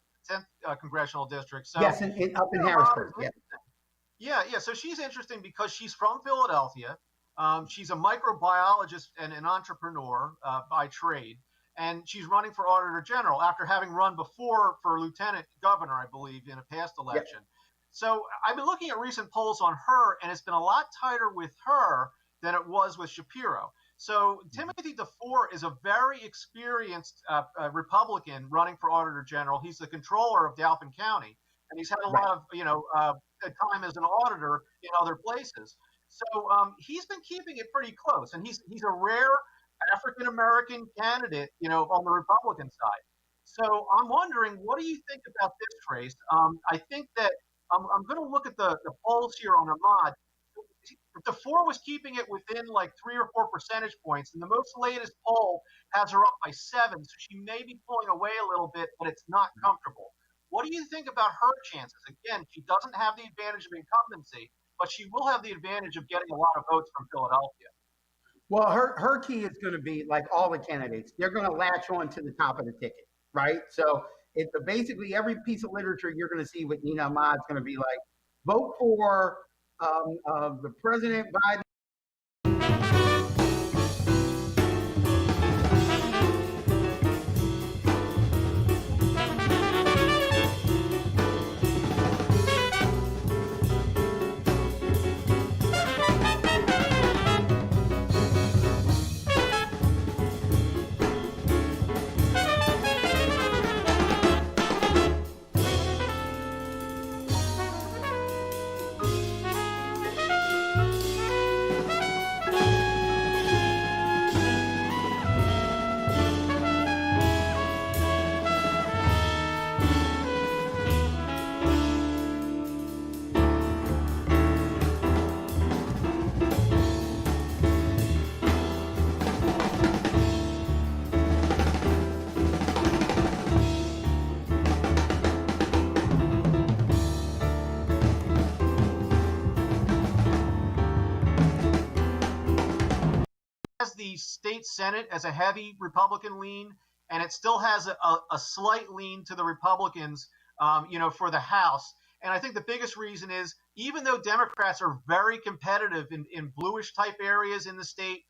congressional district. So yes, up in Harrisburg. Yeah. So she's interesting because she's from Philadelphia. She's a microbiologist and an entrepreneur by trade, and she's running for Auditor General after having run before for Lieutenant Governor, I believe, in a past election. Yep. So I've been looking at recent polls on her, and it's been a lot tighter with her than it was with Shapiro. So Timothy DeFore is a very experienced Republican running for Auditor General. He's the controller of Dauphin County, and he's had a lot of time as an auditor in other places. So he's been keeping it pretty close, and he's a rare African American candidate, on the Republican side. So I'm wondering, what do you think about this race? I think that I'm going to look at the polls here on Ahmad. DeFore was keeping it within like 3 or 4 percentage points, and the most latest poll has her up by 7, so she may be pulling away a little bit, but it's not comfortable. What do you think about her chances? Again, she doesn't have the advantage of incumbency, but she will have the advantage of getting a lot of votes from Philadelphia. Well, her key is going to be, like all the candidates, they're going to latch on to the top of the ticket, right? So it's basically every piece of literature you're going to see with Nina Ahmad is going to be like, vote for the President Biden. state Senate as a heavy Republican lean, and it still has a slight lean to the Republicans, for the House. And I think the biggest reason is, even though Democrats are very competitive in bluish type areas in the state,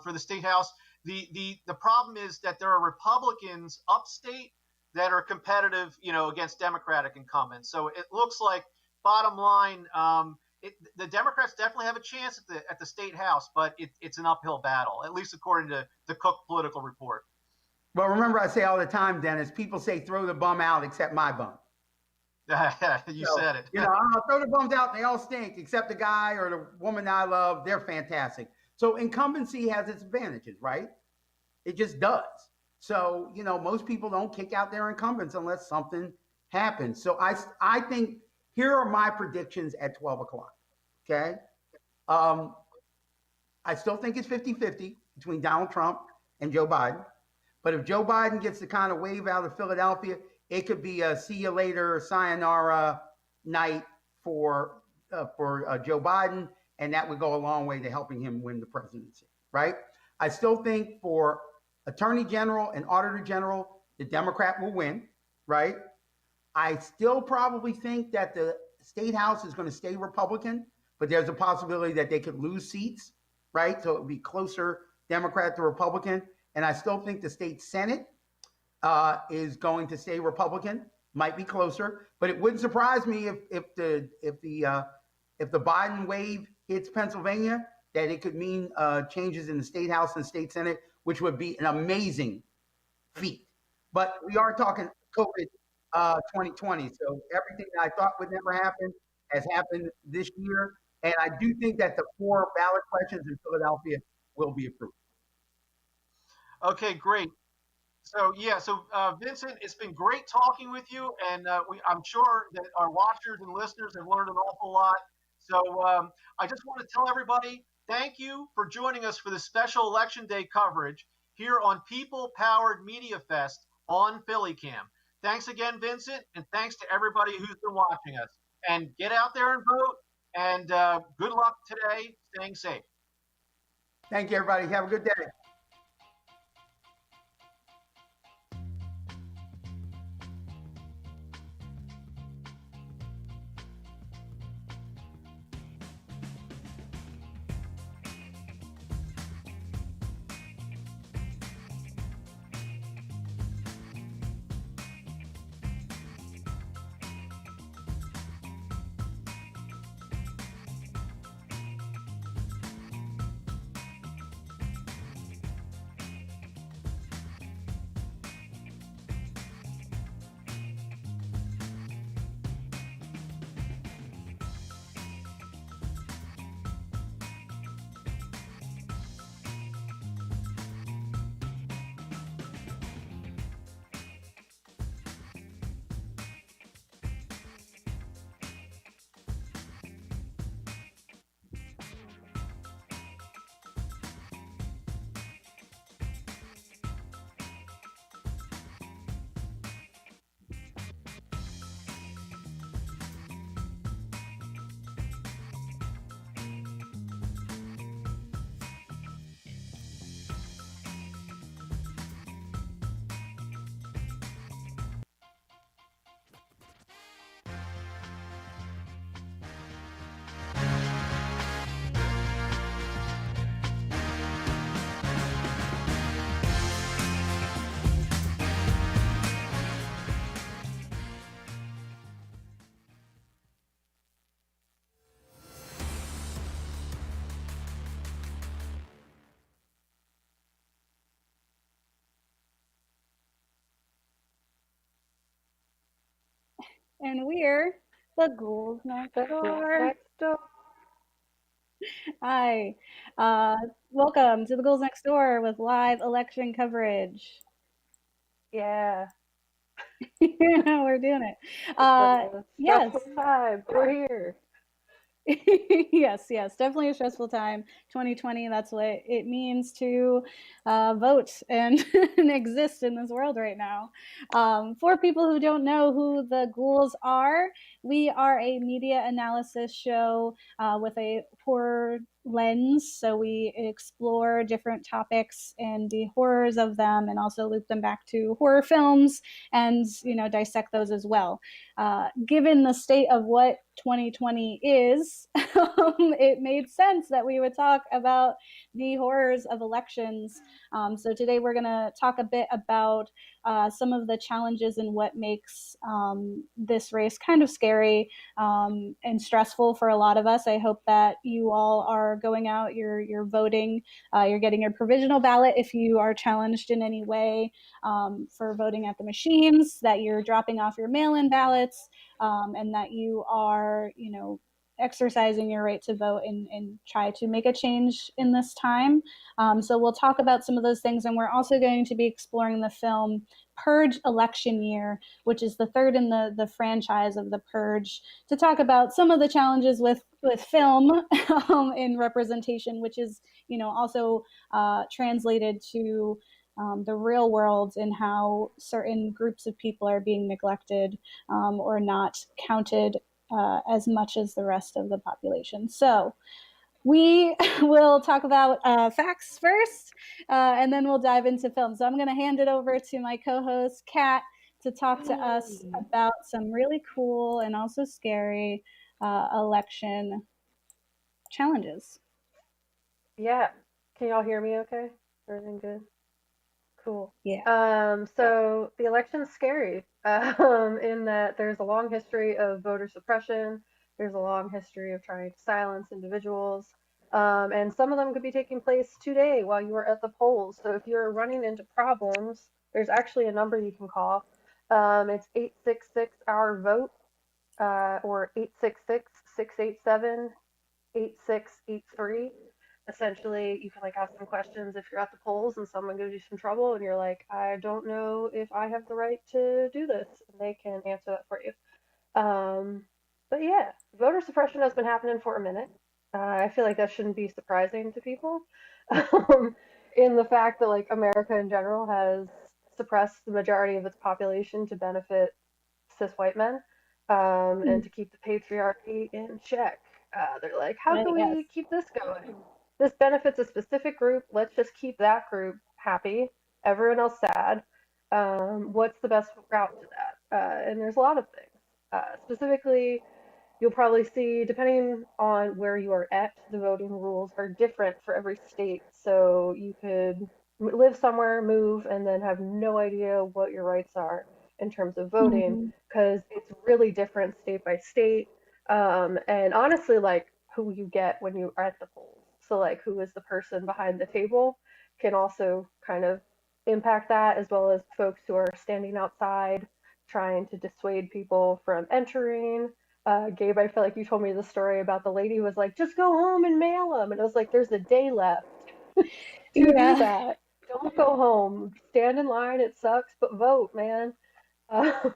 for the state House, the problem is that there are Republicans upstate that are competitive, against Democratic incumbents. So it looks like, bottom line, the Democrats definitely have a chance at the state House, but it's an uphill battle, at least according to the Cook Political Report. Well, remember, I say all the time, Dennis, people say throw the bum out except my bum. You said it. I'll throw the bums out, they all stink, except the guy or the woman I love. They're fantastic. So incumbency has its advantages, right? It just does. So, most people don't kick out their incumbents unless something happens. So I think here are my predictions at 12 o'clock, okay? I still think it's 50-50 between Donald Trump and Joe Biden. But if Joe Biden gets the kind of wave out of Philadelphia, it could be a see you later, sayonara night for Joe Biden, and that would go a long way to helping him win the presidency, right? I still think for Attorney General and Auditor General, the Democrat will win, right? I still probably think that the state House is going to stay Republican, but there's a possibility that they could lose seats, right? So it would be closer Democrat to Republican. And I still think the state Senate is going to stay Republican, might be closer, but it wouldn't surprise me if the Biden wave hits Pennsylvania, that it could mean changes in the state House and state Senate, which would be an amazing feat. But we are talking COVID 2020, so everything that I thought would never happen has happened this year, and I do think that the 4 ballot questions in Philadelphia will be approved. Okay, great. So Vincent, it's been great talking with you, and I'm sure that our watchers and listeners have learned an awful lot. So I just want to tell everybody, thank you for joining us for this special Election Day coverage here on People Powered Media Fest on PhillyCAM. Thanks again, Vincent, and thanks to everybody who's been watching us. And get out there and vote, and good luck today, staying safe. Thank you, everybody. Have a good day. And we're the ghouls next door. Hi. Welcome to the Ghouls Next Door with live election coverage. Yeah. We're doing it. Yes. Time. We're here. Yes, definitely a stressful time. 2020, that's what it means to vote and exist in this world right now. For people who don't know who the Ghouls are, we are a media analysis show with a horror lens. So we explore different topics and the horrors of them, and also loop them back to horror films and, dissect those as well. Given the state of what 2020 is, it made sense that we would talk about the horrors of elections. So today we're going to talk a bit about some of the challenges and what makes this race kind of scary and stressful for a lot of us. I hope that you all are going out, you're voting, you're getting your provisional ballot if you are challenged in any way for voting at the machines, that you're dropping off your mail-in ballots, and that you are, exercising your right to vote and try to make a change in this time. So we'll talk about some of those things, and we're also going to be exploring the film Purge Election Year, which is the third in the franchise of the Purge, to talk about some of the challenges with film in representation, which is, also translated to the real world, and how certain groups of people are being neglected or not counted as much as the rest of the population. So we will talk about facts first, and then we'll dive into film. So I'm going to hand it over to my co-host, Kat, to talk to us about some really cool and also scary election challenges. Yeah. Can y'all hear me okay? Everything good? Cool. Yeah. So the election's scary in that there's a long history of voter suppression. There's a long history of trying to silence individuals. And some of them could be taking place today while you are at the polls. So if you're running into problems, there's actually a number you can call. It's 866-hour vote, or 866-687-8683. Essentially, you can ask some questions if you're at the polls and someone gives you some trouble and you're like, I don't know if I have the right to do this, and they can answer that for you. But yeah, voter suppression has been happening for a minute. I feel like that shouldn't be surprising to people, in the fact that America in general has suppressed the majority of its population to benefit cis white men, and to keep the patriarchy in check. They're like, how can we keep this going? This benefits a specific group. Let's just keep that group happy. Everyone else sad. What's the best route to that? And there's a lot of things. Specifically, you'll probably see, depending on where you are at, the voting rules are different for every state. So you could live somewhere, move, and then have no idea what your rights are in terms of voting, because it's really different state by state. And honestly, who you get when you are at the polls. So who is the person behind the table can also kind of impact that, as well as folks who are standing outside trying to dissuade people from entering. Gabe, I feel like you told me the story about the lady who was like, just go home and mail them. And it was like, there's a day left to do that. Don't go home. Stand in line. It sucks, but vote, man. But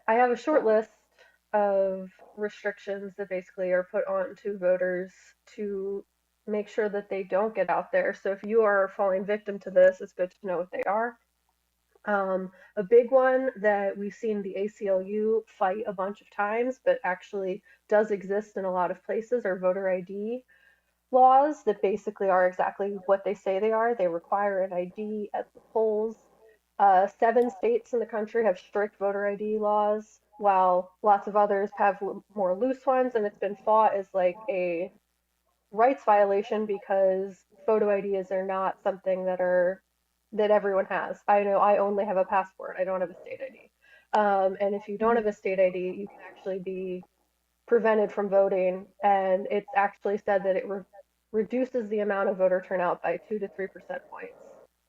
I have a short list of restrictions that basically are put on to voters to make sure that they don't get out there. So if you are falling victim to this, it's good to know what they are. A big one that we've seen the ACLU fight a bunch of times, but actually does exist in a lot of places, are voter ID laws that basically are exactly what they say they are. They require an ID at the polls. 7 states in the country have strict voter ID laws, while lots of others have more loose ones, and it's been fought as a rights violation because photo IDs are not something that everyone has. I know I only have a passport. I don't have a state ID. And if you don't have a state ID, you can actually be prevented from voting. And it's actually said that it reduces the amount of voter turnout by 2 to 3% points,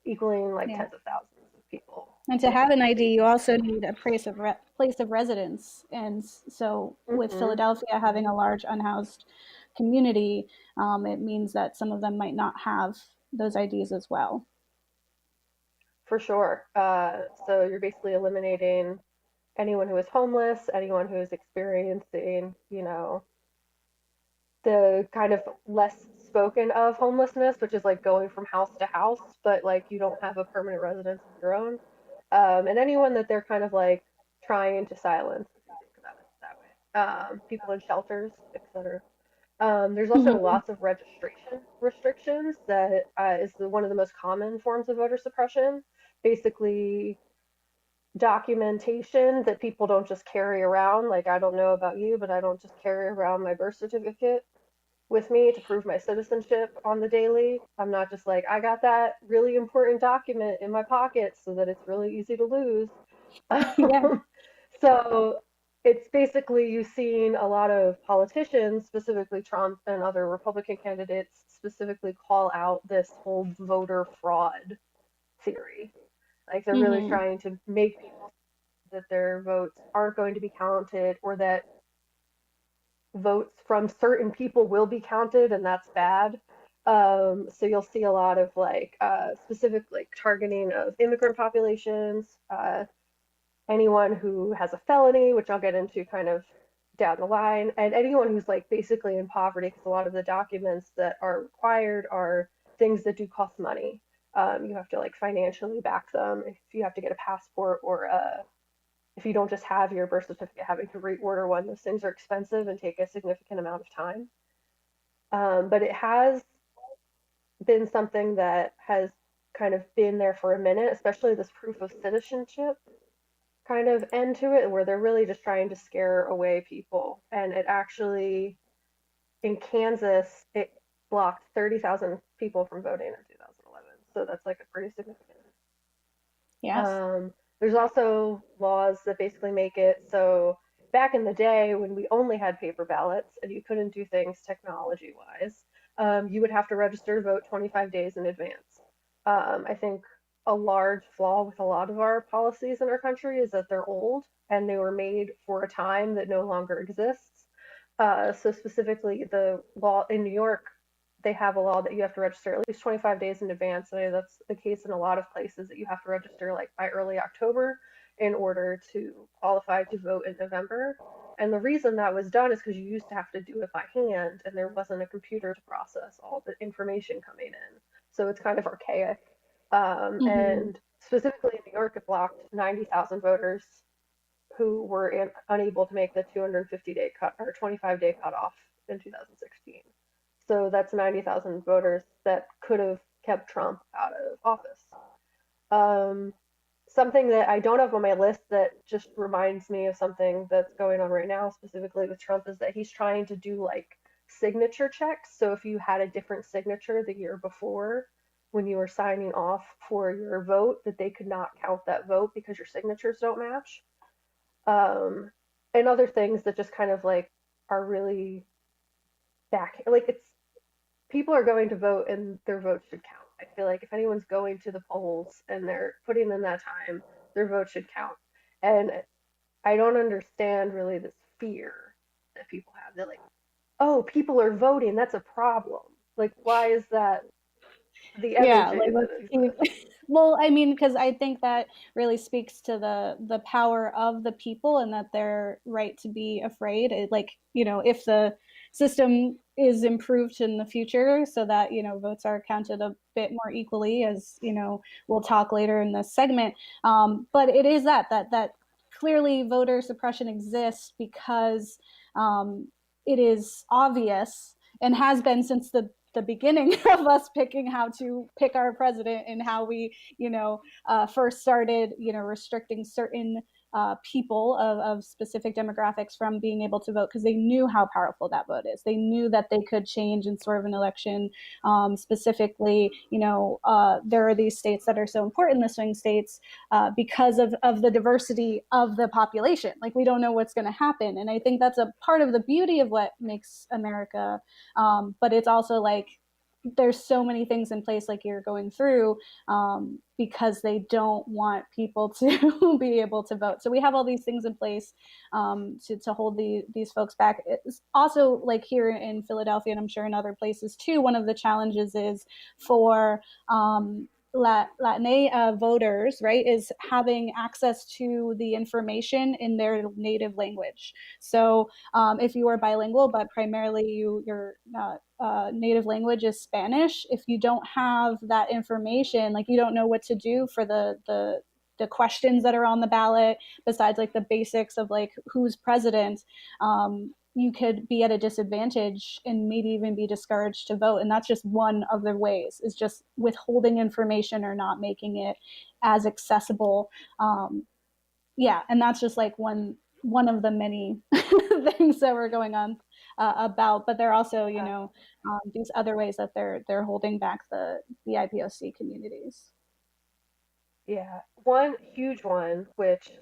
equaling tens of thousands of people. And to have an ID, you also need a place of residence. And so with Philadelphia having a large unhoused community, it means that some of them might not have those IDs as well. For sure. So you're basically eliminating anyone who is homeless, anyone who is experiencing, the kind of less spoken of homelessness, which is going from house to house, but you don't have a permanent residence of your own. And anyone that they're kind of trying to silence, if you think about it that way. People in shelters, etc. There's also Mhm. lots of registration restrictions that is one of the most common forms of voter suppression. Basically, documentation that people don't just carry around. Like, I don't know about you, but I don't just carry around my birth certificate with me to prove my citizenship on the daily. I'm not just like, I got that really important document in my pocket so that it's really easy to lose. Yeah. So it's basically you've seen a lot of politicians, specifically Trump and other Republican candidates, specifically call out this whole voter fraud theory. Like they're really Mhm. trying to make people that their votes aren't going to be counted or that votes from certain people will be counted and that's bad. So you'll see a lot of like specific like targeting of immigrant populations, anyone who has a felony, which I'll get into kind of down the line, and anyone who's like basically in poverty, because a lot of the documents that are required are things that do cost money. You have to like financially back them if you have to get a passport or if you don't just have your birth certificate, having to reorder one. Those things are expensive and take a significant amount of time. But it has been something that has kind of been there for a minute, especially this proof of citizenship kind of end to it, where they're really just trying to scare away people. And it actually, in Kansas, it blocked 30,000 people from voting in 2011. So that's like a pretty significant. Yes. There's also laws that basically make it so back in the day when we only had paper ballots and you couldn't do things technology wise, you would have to register to vote 25 days in advance. I think a large flaw with a lot of our policies in our country is that they're old and they were made for a time that no longer exists. So specifically, the law in New York, they have a law that you have to register at least 25 days in advance. I know that's the case in a lot of places that you have to register like by early October in order to qualify to vote in November. And the reason that was done is because you used to have to do it by hand and there wasn't a computer to process all the information coming in. So it's kind of archaic. Mhm. And specifically in New York, it blocked 90,000 voters who were unable to make the 250-day cut or 25-day cutoff in 2016. So that's 90,000 voters that could have kept Trump out of office. Um, Something that I don't have on my list that just reminds me of something that's going on right now, specifically with Trump, is that he's trying to do like signature checks. So if you had a different signature the year before when you were signing off for your vote, that they could not count that vote because your signatures don't match. Um, and other things that just kind of like are really back, like it's people are going to vote and their vote should count. I feel like if anyone's going to the polls and they're putting in that time, their vote should count. And I don't understand really this fear that people have. They're like, oh, people are voting, that's a problem. Like, why is that the Yeah, energy like that let's is keep well, I mean, because I think that really speaks to the power of the people and that their right to be afraid. Like, if the system is improved in the future so that, votes are counted a bit more equally, as, we'll talk later in this segment. But it is that clearly voter suppression exists because it is obvious and has been since the beginning of us picking how to pick our president and how we, first started, restricting certain people of specific demographics from being able to vote because they knew how powerful that vote is. They knew that they could change and sort of an election. Specifically, there are these states that are so important, the swing states, because of the diversity of the population. Like we don't know what's going to happen. And I think that's a part of the beauty of what makes America. But it's also like, there's so many things in place like you're going through because they don't want people to be able to vote. So we have all these things in place to hold these folks back. It's also like here in Philadelphia, and I'm sure in other places too, one of the challenges is for Latina voters, right, is having access to the information in their native language. So if you are bilingual, but primarily your native language is Spanish, if you don't have that information, like you don't know what to do for the questions that are on the ballot, besides like the basics of like who's president, you could be at a disadvantage and maybe even be discouraged to vote. And that's just one of the ways, is just withholding information or not making it as accessible. Yeah, and that's just like one of the many things that were going on about. But there are also, you know, these other ways that they're holding back the IPOC communities. Yeah, one huge one, which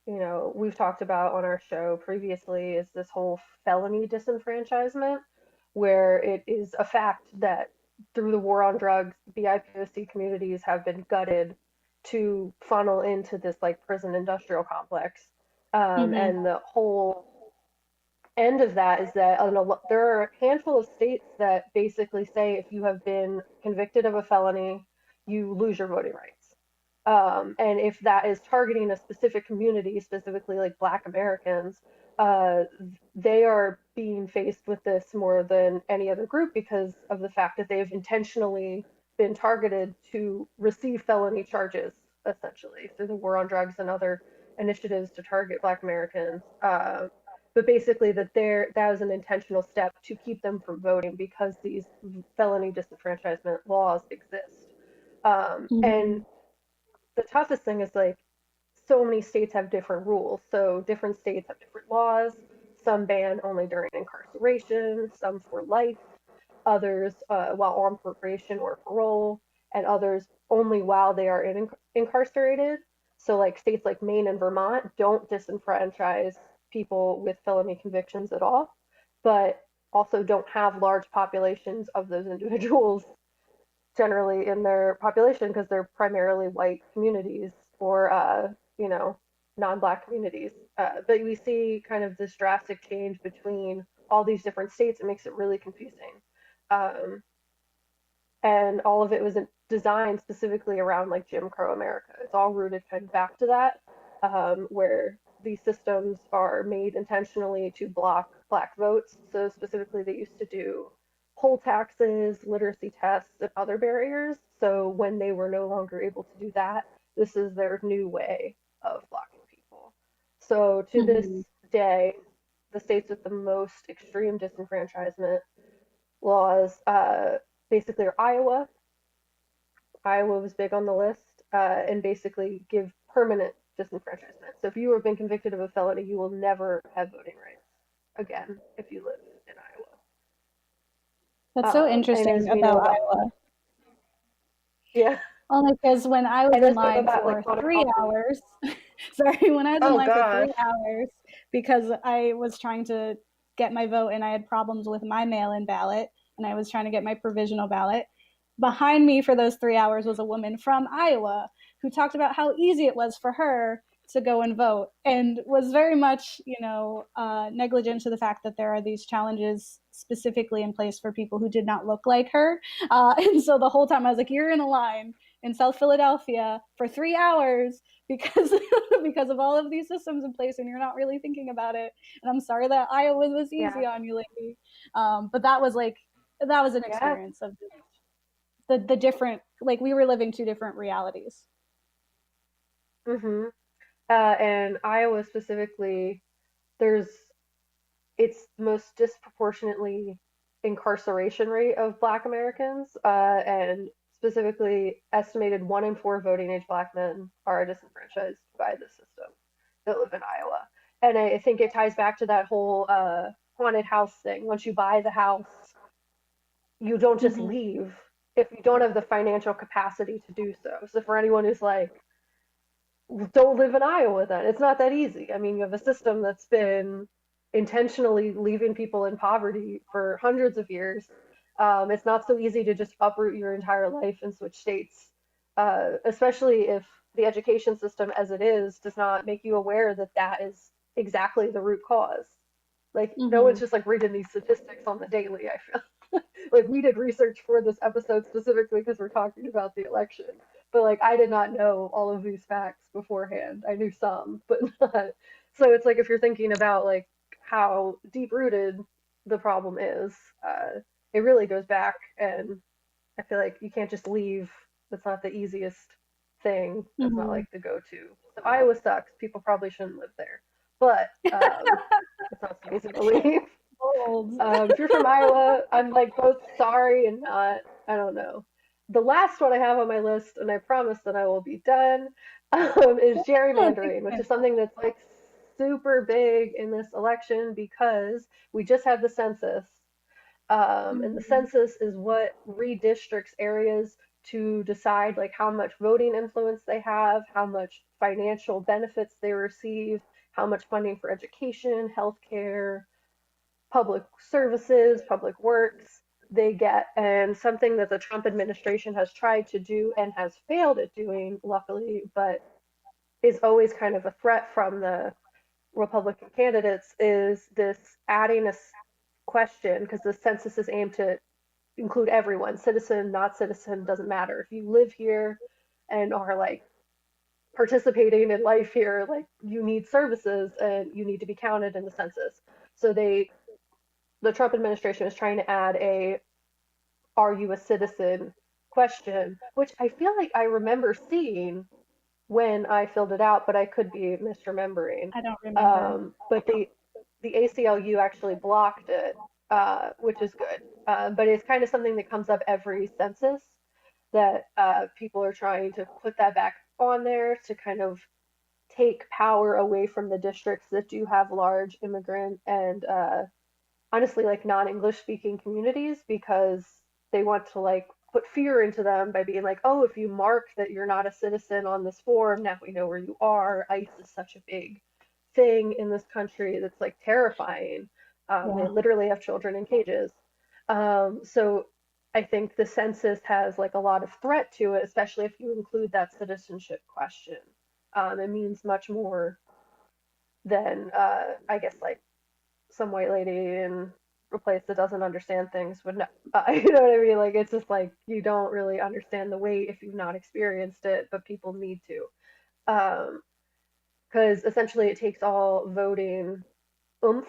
you know, we've talked about on our show previously, is this whole felony disenfranchisement, where it is a fact that through the war on drugs, the IPOC communities have been gutted to funnel into this like prison industrial complex. And the whole end of that is that there are a handful of states that basically say if you have been convicted of a felony, you lose your voting rights. And if that is targeting a specific community, specifically like Black Americans, they are being faced with this more than any other group because of the fact that they've intentionally been targeted to receive felony charges, essentially, through the war on drugs and other initiatives to target Black Americans. But basically, that was an intentional step to keep them from voting because these felony disenfranchisement laws exist. And the toughest thing is like so many states have different rules. So different states have different laws. Some ban only during incarceration, some for life, others while on probation or parole, and others only while they are incarcerated. So like states like Maine and Vermont don't disenfranchise people with felony convictions at all, but also don't have large populations of those individuals generally in their population because they're primarily white communities or you know, non-Black communities. But we see kind of this drastic change between all these different states. It makes it really confusing. And all of it was designed specifically around like Jim Crow America. It's all rooted kind of back to that, where these systems are made intentionally to block Black votes. So specifically, they used to do poll taxes, literacy tests, and other barriers. So when they were no longer able to do that, this is their new way of blocking people. So to this day, the states with the most extreme disenfranchisement laws basically are Iowa. Iowa was big on the list, and basically give permanent disenfranchisement. So if you have been convicted of a felony, you will never have voting rights again if you live in Iowa. That's so interesting about Iowa. Yeah. Only because when I was in line for 3 hours, sorry, when I was in line for 3 hours, because I was trying to get my vote and I had problems with my mail-in ballot and I was trying to get my provisional ballot, behind me for those 3 hours was a woman from Iowa who talked about how easy it was for her to go and vote, and was very much, you know, negligent to the fact that there are these challenges specifically in place for people who did not look like her. And so the whole time I was like, you're in a line in South Philadelphia for 3 hours because because of all of these systems in place and you're not really thinking about it. And I'm sorry that Iowa was easy on you, lady. But that was an experience of the different, like we were living two different realities. And Iowa specifically, it's the most disproportionately incarceration rate of Black Americans, and specifically estimated 1 in 4 voting age Black men are disenfranchised by the system that live in Iowa. And I think it ties back to that whole haunted house thing. Once you buy the house, you don't just leave if you don't have the financial capacity to do so. So for anyone who's like, don't live in Iowa then, it's not that easy. I mean, you have a system that's been intentionally leaving people in poverty for hundreds of years. It's not so easy to just uproot your entire life and switch states, especially if the education system as it is does not make you aware that that is exactly the root cause. Like, no one's just like reading these statistics on the daily, I feel. Like, we did research for this episode specifically because we're talking about the election. But like, I did not know all of these facts beforehand. I knew some, but not. So it's like, if you're thinking about like how deep rooted the problem is, it really goes back, and I feel like you can't just leave. That's not the easiest thing. That's not like the go-to. So Iowa sucks. People probably shouldn't live there. But It's not surprising to believe. Old. If you're from Iowa, I'm like both sorry and not. I don't know. The last one I have on my list, and I promise that I will be done, is gerrymandering, which is something that's like super big in this election because we just had the census. And the census is what redistricts areas to decide like how much voting influence they have, how much financial benefits they receive, how much funding for education, healthcare, public services, public works they get. And something that the Trump administration has tried to do and has failed at doing, luckily, but is always kind of a threat from the Republican candidates, is this adding a question, because the census is aimed to include everyone, citizen, not citizen, doesn't matter. If you live here and are like participating in life here, like you need services and you need to be counted in the census. So the Trump administration is trying to add a "Are you a citizen?" question, which I feel like I remember seeing when I filled it out, but I could be misremembering. I don't remember. But the ACLU actually blocked it, which is good. But it's kind of something that comes up every census, that people are trying to put that back on there to kind of take power away from the districts that do have large immigrant and honestly like non-English speaking communities, because they want to like put fear into them by being like, oh, if you mark that you're not a citizen on this form, now we know where you are. ICE is such a big thing in this country that's like terrifying. They literally have children in cages. So I think the census has like a lot of threat to it, especially if you include that citizenship question. It means much more than I guess like some white lady in a place that doesn't understand things would know. You know what I mean? Like it's just like you don't really understand the weight if you've not experienced it, but people need to. Because essentially it takes all voting oomph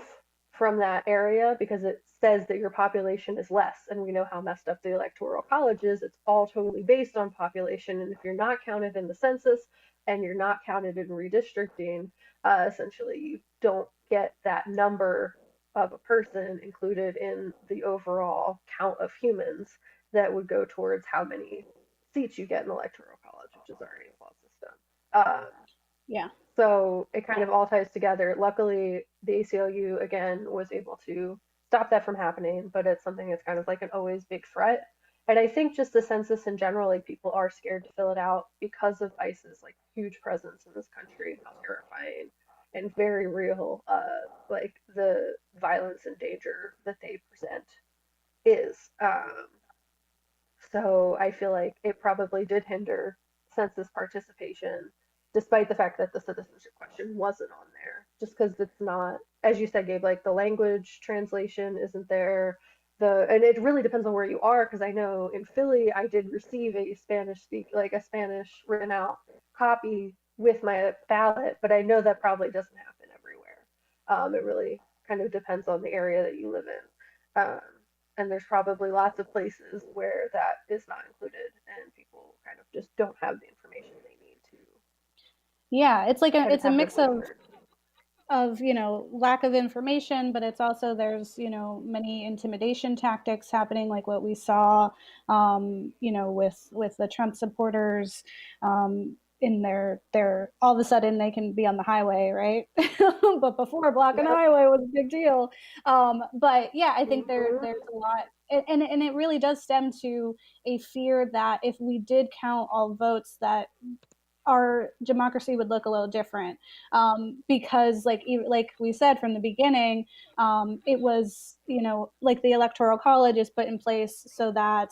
from that area, because it says that your population is less, and we know how messed up the electoral college is. It's all totally based on population, and if you're not counted in the census and you're not counted in redistricting, essentially you don't get that number of a person included in the overall count of humans that would go towards how many seats you get in the electoral college, which is already a flawed system. Yeah. So it kind of all ties together. Luckily, the ACLU again was able to stop that from happening, but it's something that's kind of like an always big threat. And I think just the census in general, like people are scared to fill it out because of ICE's like huge presence in this country, how terrifying and very real, like the violence and danger that they present is. So I feel like it probably did hinder census participation, despite the fact that the citizenship question wasn't on there, just because it's not, as you said, Gabe, like the language translation isn't there. And it really depends on where you are, because I know in Philly I did receive a Spanish written out copy with my ballot, but I know that probably doesn't happen everywhere. It really kind of depends on the area that you live in. And there's probably lots of places where that is not included and people kind of just don't have the information they need to. Yeah, it's like it's a mix of lack of information, but it's also there's many intimidation tactics happening, like what we saw with the Trump supporters, in their all of a sudden they can be on the highway, right? But before, blocking the highway was a big deal. But yeah, I think there's a lot, and it really does stem to a fear that if we did count all votes, that our democracy would look a little different, because like we said from the beginning, it was like the electoral college is put in place so that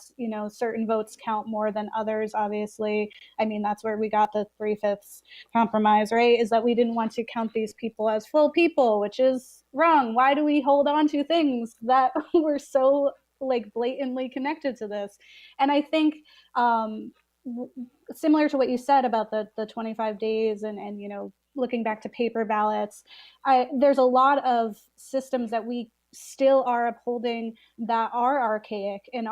certain votes count more than others. Obviously, I mean that's where we got the 3/5 compromise, right? Is that we didn't want to count these people as full people, which is wrong. Why do we hold on to things that were so like blatantly connected to this? And I think similar to what you said about the 25 days and looking back to paper ballots, there's a lot of systems that we still are upholding that are archaic and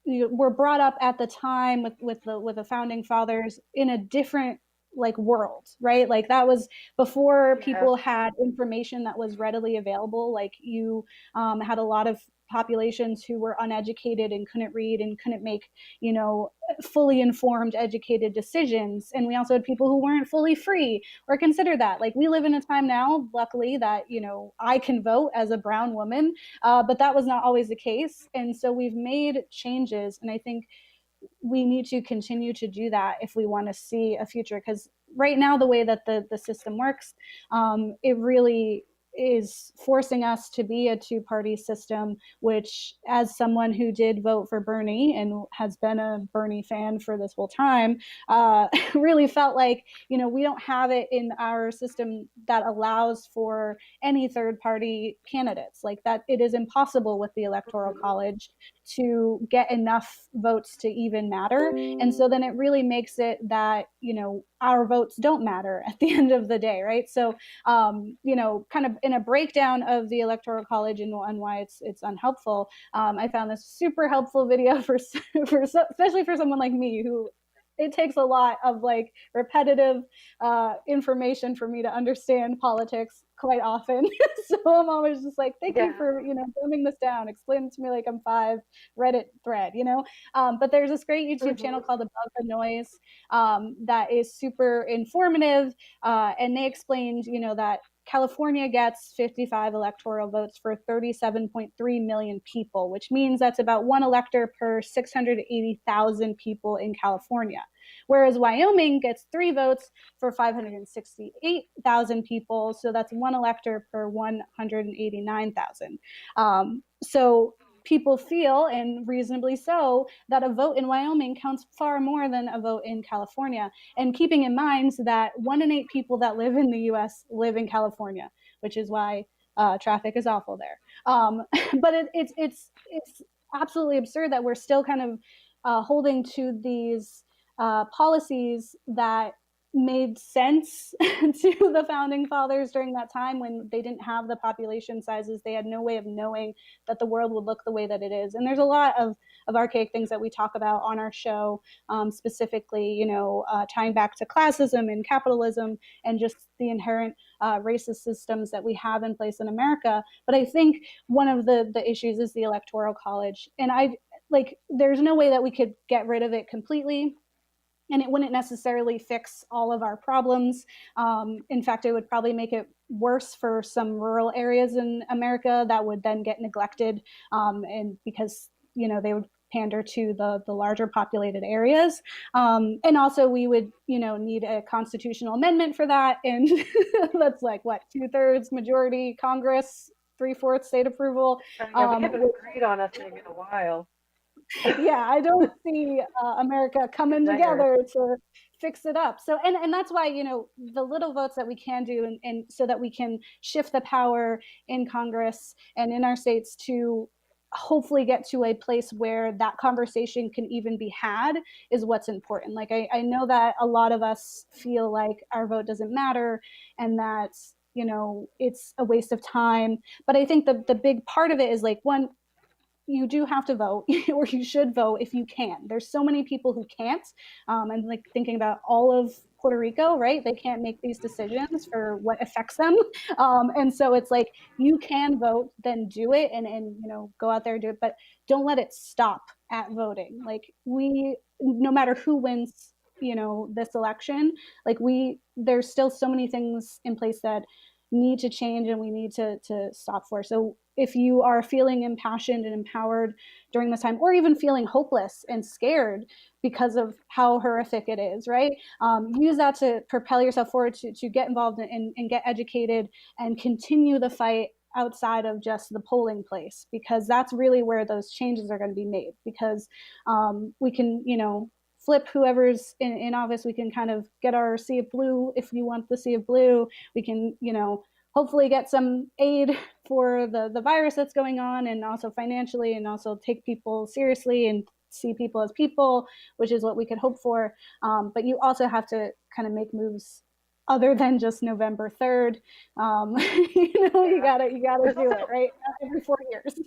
were brought up at the time with the founding fathers in a different like world, right? Like that was before people had information that was readily available. Like you had a lot of populations who were uneducated and couldn't read and couldn't make, you know, fully informed, educated decisions. And we also had people who weren't fully free or consider that. Like we live in a time now, luckily, that, you know, I can vote as a brown woman, but that was not always the case. And so we've made changes. And I think we need to continue to do that if we want to see a future, because right now the way that the system works, it really is forcing us to be a two-party system, which, as someone who did vote for Bernie and has been a Bernie fan for this whole time, really felt like, you know, we don't have it in our system that allows for any third-party candidates. Like that, it is impossible with the Electoral College to get enough votes to even matter. And so then it really makes it that, you know, our votes don't matter at the end of the day, right? So, you know, kind of in a breakdown of the Electoral College and why it's unhelpful, I found this super helpful video for especially for someone like me who it takes a lot of like repetitive information for me to understand politics quite often. So I'm always just like, thank you for, you know, dumbing this down, explain it to me like I'm 5, Reddit thread, you know. But there's this great YouTube channel called Above the Noise that is super informative, and they explained, you know, that California gets 55 electoral votes for 37.3 million people, which means that's about 1 elector per 680,000 people in California. Whereas Wyoming gets 3 votes for 568,000 people, so that's 1 elector per 189,000. So people feel, and reasonably so, that a vote in Wyoming counts far more than a vote in California. And keeping in mind that 1 in 8 people that live in the US live in California, which is why traffic is awful there. But it's absolutely absurd that we're still kind of holding to these policies that made sense to the founding fathers during that time when they didn't have the population sizes. They had no way of knowing that the world would look the way that it is. And there's a lot of archaic things that we talk about on our show, specifically, you know, tying back to classism and capitalism and just the inherent racist systems that we have in place in America. But I think one of the issues is the Electoral College. And there's no way that we could get rid of it completely. And it wouldn't necessarily fix all of our problems. In fact, it would probably make it worse for some rural areas in America that would then get neglected, and because, you know, they would pander to the larger populated areas. And also we would, you know, need a constitutional amendment for that. And that's like, what, 2/3 majority Congress, 3/4 state approval. We haven't agreed on a thing in a while. Yeah, I don't see America coming together to fix it up. So, and that's why, you know, the little votes that we can do, and so that we can shift the power in Congress and in our states to hopefully get to a place where that conversation can even be had, is what's important. Like, I know that a lot of us feel like our vote doesn't matter and that, you know, it's a waste of time. But I think the big part of it is like, one, you do have to vote, or you should vote if you can. There's so many people who can't. And like thinking about all of Puerto Rico, right? They can't make these decisions for what affects them. And so it's like, you can vote, then do it, and you know, go out there and do it, but don't let it stop at voting. Like, no matter who wins, you know, this election, like there's still so many things in place that need to change and we need to stop for. So if you are feeling impassioned and empowered during this time, or even feeling hopeless and scared because of how horrific it is, right? Use that to propel yourself forward, to get involved and get educated and continue the fight outside of just the polling place, because that's really where those changes are going to be made. Because we can, you know, flip whoever's in office. We can kind of get our sea of blue if you want the sea of blue. We can, you know, hopefully get some aid for the virus that's going on, and also financially, and also take people seriously and see people as people, which is what we could hope for. But you also have to kind of make moves other than just November 3rd. You know, you gotta do it, right? Every 4 years.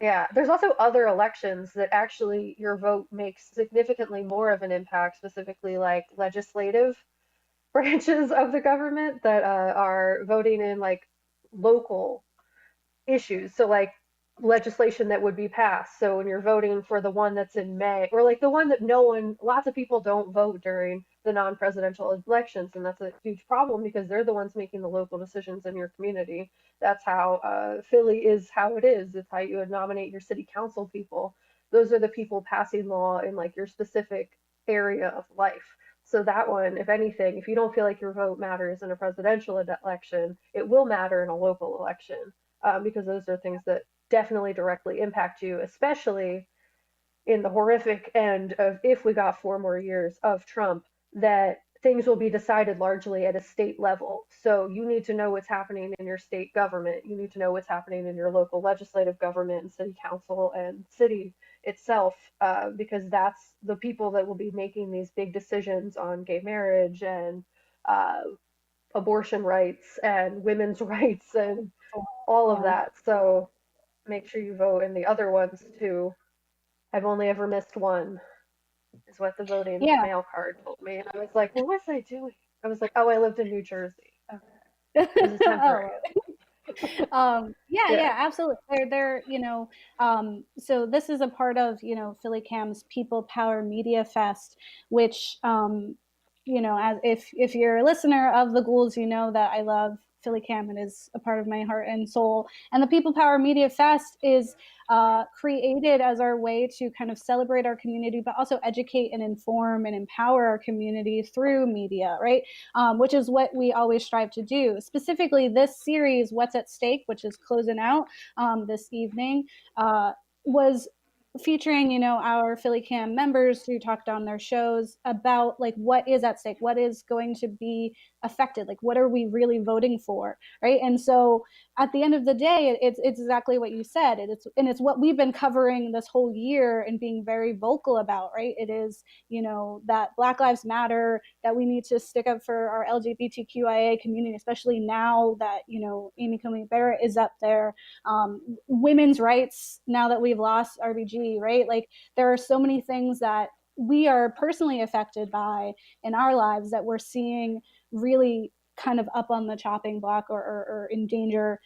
Yeah, there's also other elections that actually your vote makes significantly more of an impact, specifically like legislative branches of the government that are voting in like local issues. So like legislation that would be passed. So when you're voting for the one that's in May, or like the one that lots of people don't vote during the non-presidential elections, and that's a huge problem because they're the ones making the local decisions in your community. That's how Philly is how it is. It's how you would nominate your city council people. Those are the people passing law in like your specific area of life. So that one, if anything, if you don't feel like your vote matters in a presidential election, it will matter in a local election, because those are things that definitely directly impact you, especially in the horrific end of if we got 4 more years of Trump, that things will be decided largely at a state level. So you need to know what's happening in your state government. You need to know what's happening in your local legislative government and city council and city itself, because that's the people that will be making these big decisions on gay marriage and uh, abortion rights and women's rights and all of that. So make sure you vote in the other ones too. I've only ever missed one, is what the voting Yeah. mail card told me. And I was like, what was I doing? I was like, oh, I lived in New Jersey. Okay. It was a temporary. Yeah, absolutely. So this is a part of, PhillyCAM's People Power Media Fest, which, as if you're a listener of the Ghouls, you know that I love PhillyCAM. It is a part of my heart and soul. And the People Power Media Fest is created as our way to kind of celebrate our community, but also educate and inform and empower our community through media, right? Which is what we always strive to do. Specifically, this series, What's at Stake, which is closing out this evening, was featuring, our PhillyCAM members who talked on their shows about like what is at stake, what is going to be affected, like what are we really voting for, right? And so at the end of the day, it's exactly what you said. It's what we've been covering this whole year and being very vocal about, right? It is, that Black Lives Matter, that we need to stick up for our LGBTQIA community, especially now that, Amy Coney Barrett is up there. Women's rights, now that we've lost RBG, right? Like there are so many things that we are personally affected by in our lives that we're seeing really kind of up on the chopping block or in danger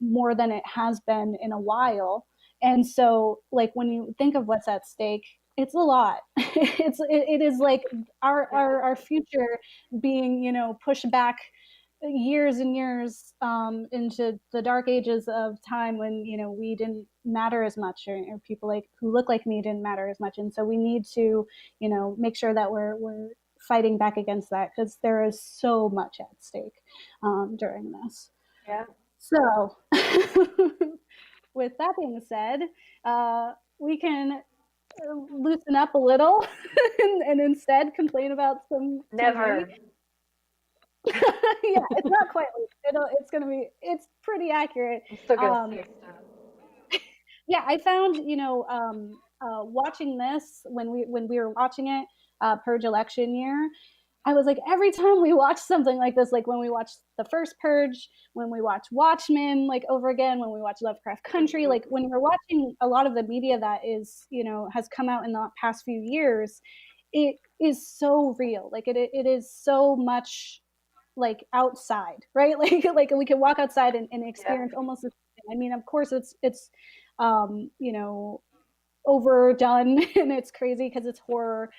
more than it has been in a while. And so like when you think of what's at stake, it's a lot. It is like our future being, pushed back years and years into the dark ages of time when we didn't matter as much, or people like who look like me didn't matter as much. And so we need to make sure that we're fighting back against that, because there is so much at stake during this. Yeah. So with that being said, we can loosen up a little and instead complain about some Never. TV. Yeah, it's not quite. It's pretty accurate. Yeah, I found watching this when we were watching it, Purge election year, I was like, every time we watch something like this, like when we watch the first Purge, when we watch Watchmen, like over again, when we watch Lovecraft Country, like when we're watching a lot of the media that is, has come out in the past few years, it is so real. Like it is so much like outside, right? Like we can walk outside and experience almost the same. I mean, of course it's overdone and it's crazy because it's horror,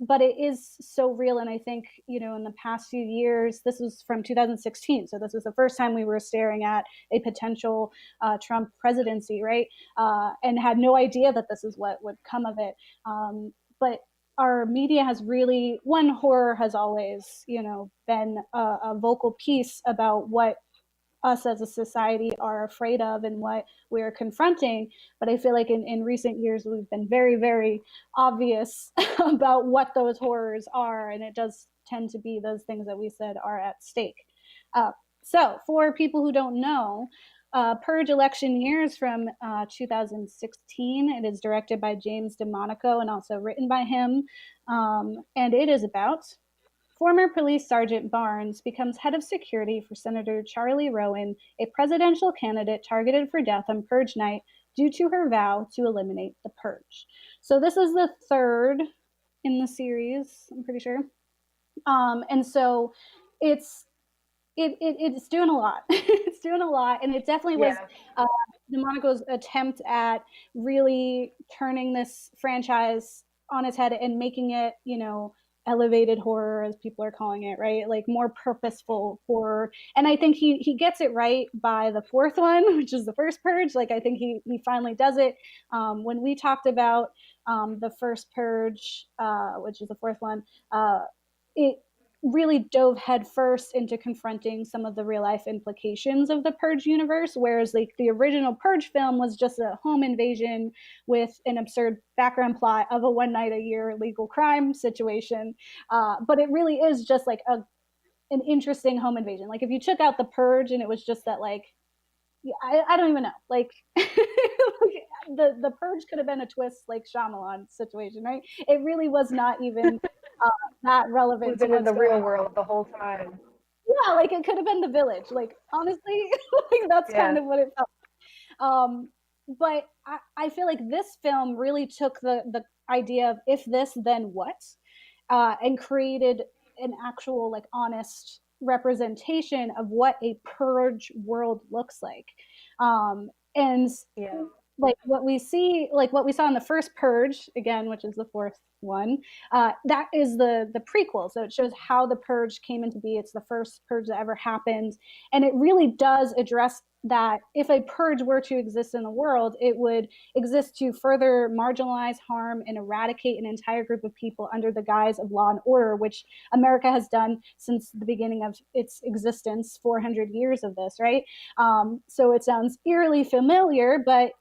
but it is so real. And I think in the past few years, this was from 2016, so this was the first time we were staring at a potential Trump presidency, right? And had no idea that this is what would come of it. But our media has really, horror has always been a vocal piece about what us as a society are afraid of and what we're confronting. But I feel like in recent years, we've been very, very obvious about what those horrors are. And it does tend to be those things that we said are at stake. So for people who don't know, Purge election years from 2016. It is directed by James DeMonaco and also written by him. And it is about former police sergeant Barnes becomes head of security for Senator Charlie Rowan, a presidential candidate targeted for death on Purge night due to her vow to eliminate the purge. So this is the third in the series, I'm pretty sure. And so it's doing a lot. It's doing a lot, and it definitely was DeMonico's attempt at really turning this franchise on its head and making it, elevated horror, as people are calling it, right? Like more purposeful horror. And I think he gets it right by the fourth one, which is the first Purge. Like I think he finally does it. When we talked about the first Purge, which is the fourth one, it really dove headfirst into confronting some of the real life implications of the Purge universe, whereas like the original Purge film was just a home invasion with an absurd background plot of a one night a year legal crime situation. But it really is just like an interesting home invasion. Like if you took out the Purge and it was just that like, I don't even know, like the Purge could have been a twist like Shyamalan situation, right? It really was not even that relevant. We've been in the real world the whole time. Yeah, like it could have been The Village. Like honestly, like that's kind of what it felt. But I feel like this film really took the idea of if this, then what, and created an actual like honest representation of what a purge world looks like. And like what we saw in the first Purge, again, which is the fourth one, that is the prequel. So it shows how the Purge came into be. It's the first Purge that ever happened. And it really does address that if a purge were to exist in the world, it would exist to further marginalize, harm, and eradicate an entire group of people under the guise of law and order, which America has done since the beginning of its existence, 400 years of this, right? So it sounds eerily familiar, but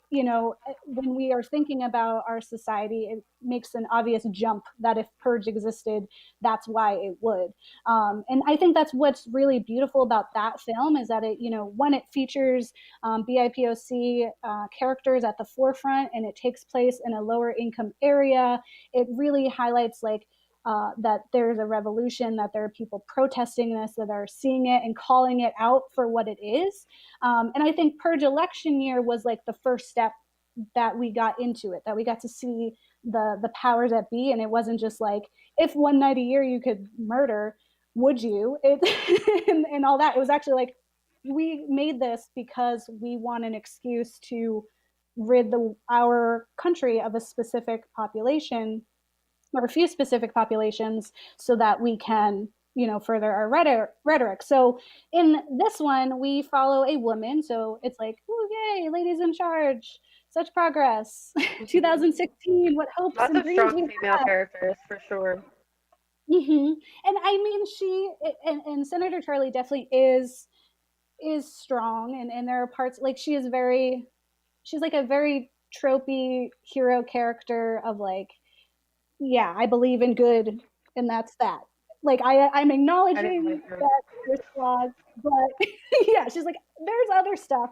when we are thinking about our society, it makes an obvious jump that if purge existed, that's why it would. And I think that's what's really beautiful about that film is that it, when it features BIPOC characters at the forefront and it takes place in a lower income area, it really highlights like that there's a revolution, that there are people protesting this, that are seeing it and calling it out for what it is. And I think Purge election year was like the first step that we got into it, that we got to see the powers that be. And it wasn't just like, if one night a year you could murder, would you? And all that. It was actually like, we made this because we want an excuse to rid our country of a specific population or a few specific populations so that we can, further our rhetoric. So in this one, we follow a woman. So it's like, oh, yay, ladies in charge, such progress. 2016, what hopes Lots and of dreams strong female characters for sure. And I mean, she and Senator Charlie definitely is strong, and there are parts like she's like a very tropey hero character of like, yeah, I believe in good, and that's that. Like I'm acknowledging that there's flaws, but yeah, she's like, there's other stuff,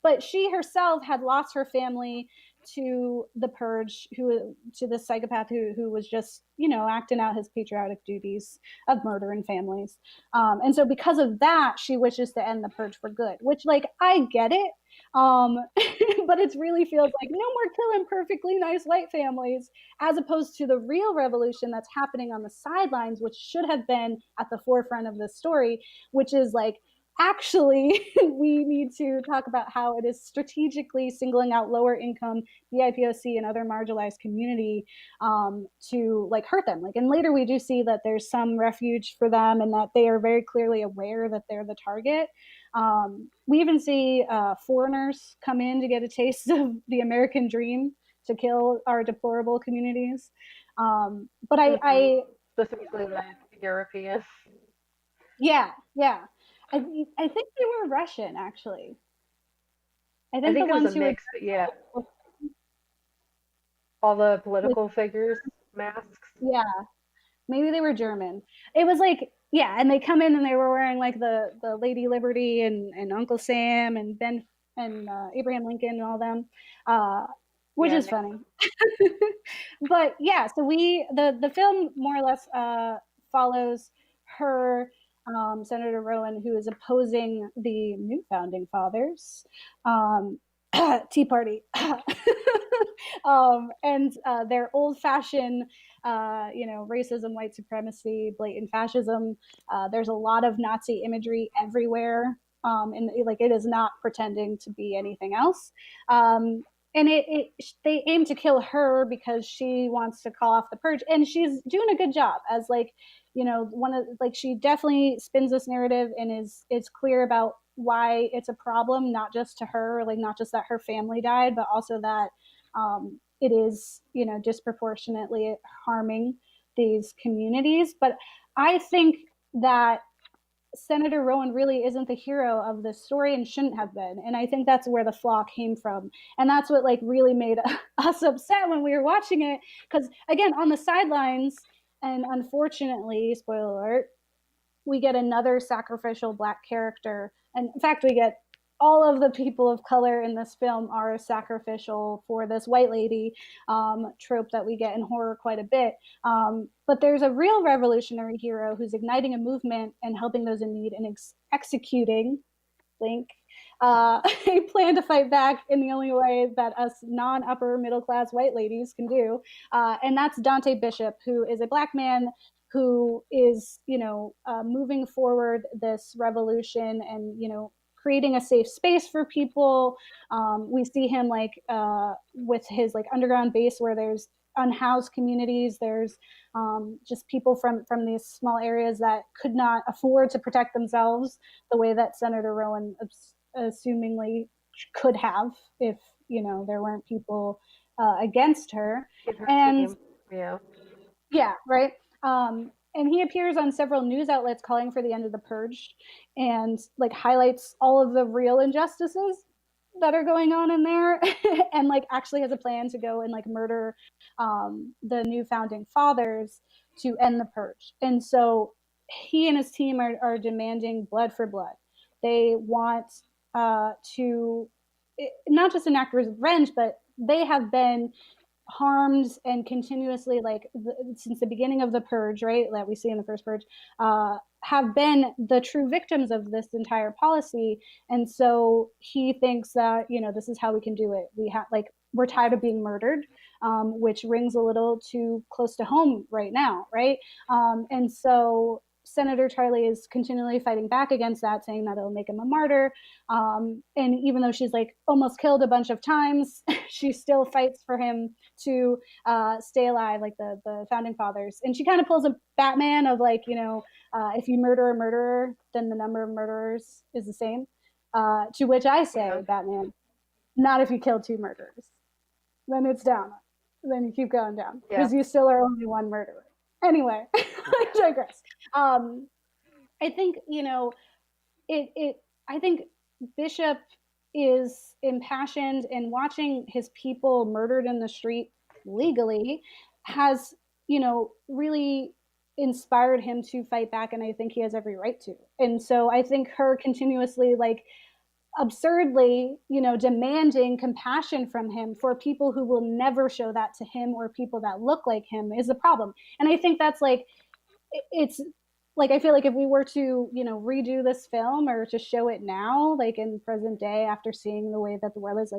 but she herself had lost her family to the purge, to this psychopath who was just acting out his patriotic duties of murdering families, and so because of that, she wishes to end the purge for good. Which, like, I get it, but it really feels like no more killing perfectly nice white families, as opposed to the real revolution that's happening on the sidelines, which should have been at the forefront of this story, which is like, actually, we need to talk about how it is strategically singling out lower income BIPOC and other marginalized community to like hurt them. Like, and later we do see that there's some refuge for them and that they are very clearly aware that they're the target. We even see foreigners come in to get a taste of the American dream to kill our deplorable communities. But I specifically like European. Yeah. I think they were Russian, actually. I think it the was ones a mix, but yeah. All the political figures, masks. Yeah, maybe they were German. It was like, yeah, and they come in and they were wearing like the Lady Liberty and Uncle Sam and Ben and Abraham Lincoln and all them, which is funny. But yeah, so the film more or less follows her, Senator Rowan, who is opposing the new founding fathers, Tea Party. And their old-fashioned, racism, white supremacy, blatant fascism. There's a lot of Nazi imagery everywhere, and like it is not pretending to be anything else. And they aim to kill her because she wants to call off the purge, and she's doing a good job as like, one of like she definitely spins this narrative and is clear about why it's a problem, not just to her, like not just that her family died, but also that it is, disproportionately harming these communities. But I think that Senator Rowan really isn't the hero of this story and shouldn't have been. And I think that's where the flaw came from. And that's what like really made us upset when we were watching it. Because again, on the sidelines, and unfortunately, spoiler alert, we get another sacrificial Black character. And in fact, we get all of the people of color in this film are sacrificial for this white lady trope that we get in horror quite a bit. But there's a real revolutionary hero who's igniting a movement and helping those in need and executing, Link, a plan to fight back in the only way that us non-upper middle class white ladies can do. And that's Dante Bishop, who is a Black man who is, moving forward this revolution and, creating a safe space for people. We see him like with his like underground base where there's unhoused communities. There's just people from these small areas that could not afford to protect themselves the way that Senator Rowan assumingly could have if, there weren't people against her. And yeah, right. And he appears on several news outlets calling for the end of the purge and like highlights all of the real injustices that are going on in there and like actually has a plan to go and like murder the new founding fathers to end the purge. And so he and his team are demanding blood for blood. They want to not just enact revenge, but they have been harmed and continuously since the beginning of the purge, right, that we see in the first purge, have been the true victims of this entire policy. And so he thinks that this is how we can do it. We're tired of being murdered, which rings a little too close to home right now, right? And so Senator Charlie is continually fighting back against that, saying that it'll make him a martyr. And even though she's like almost killed a bunch of times, she still fights for him to stay alive, like the founding fathers. And she kind of pulls a Batman of like, if you murder a murderer, then the number of murderers is the same. To which I say, Batman, not if you kill 2 murderers. Then it's down. Then you keep going down because you still are only 1 murderer. Anyway, I digress. I think, I think Bishop is impassioned, and watching his people murdered in the street legally has, really inspired him to fight back. And I think he has every right to. And so I think her continuously absurdly, demanding compassion from him for people who will never show that to him or people that look like him is a problem. And I think that's it's like, I feel like if we were to, redo this film or to show it now, like in present day, after seeing the way that the world is,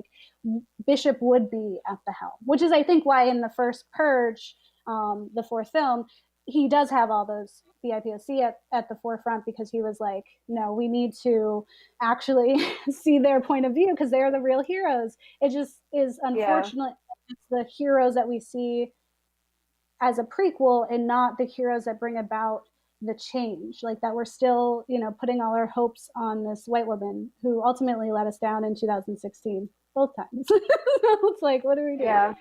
Bishop would be at the helm, which is, I think, why in the first Purge, the 4th film, he does have all those BIPOC at the forefront, because he was like, no, we need to actually see their point of view because they're the real heroes. It just is unfortunate. It's the heroes that we see as a prequel and not the heroes that bring about the change, like that we're still, putting all our hopes on this white woman who ultimately let us down in 2016, both times. It's like, what do we do? Yeah,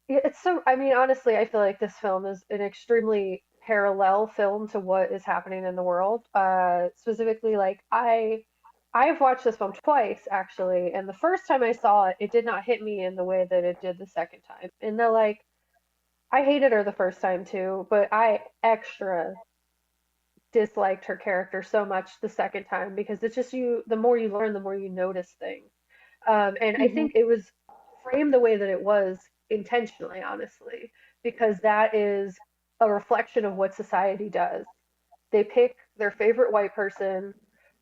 it's so, I mean, honestly, I feel like this film is an extremely parallel film to what is happening in the world. Specifically, I've watched this film twice, actually, and the first time I saw it, it did not hit me in the way that it did the second time. And I hated her the first time too, but I extra disliked her character so much the second time, because it's just the more you learn, the more you notice things. And I think it was framed the way that it was intentionally, honestly, because that is a reflection of what society does. They pick their favorite white person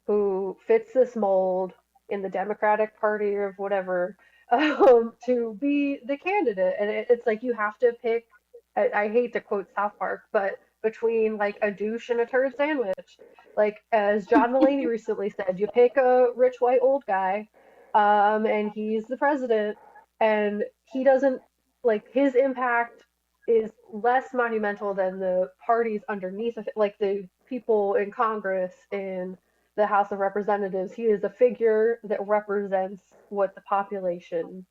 who fits this mold, in the Democratic Party or whatever, to be the candidate. And it's like you have to pick. I hate to quote South Park, but between like a douche and a turd sandwich. Like as John Mulaney recently said, you pick a rich white old guy, and he's the president, and he doesn't like his impact is less monumental than the parties underneath of it, like the people in Congress, in the House of Representatives. He is a figure that represents what the population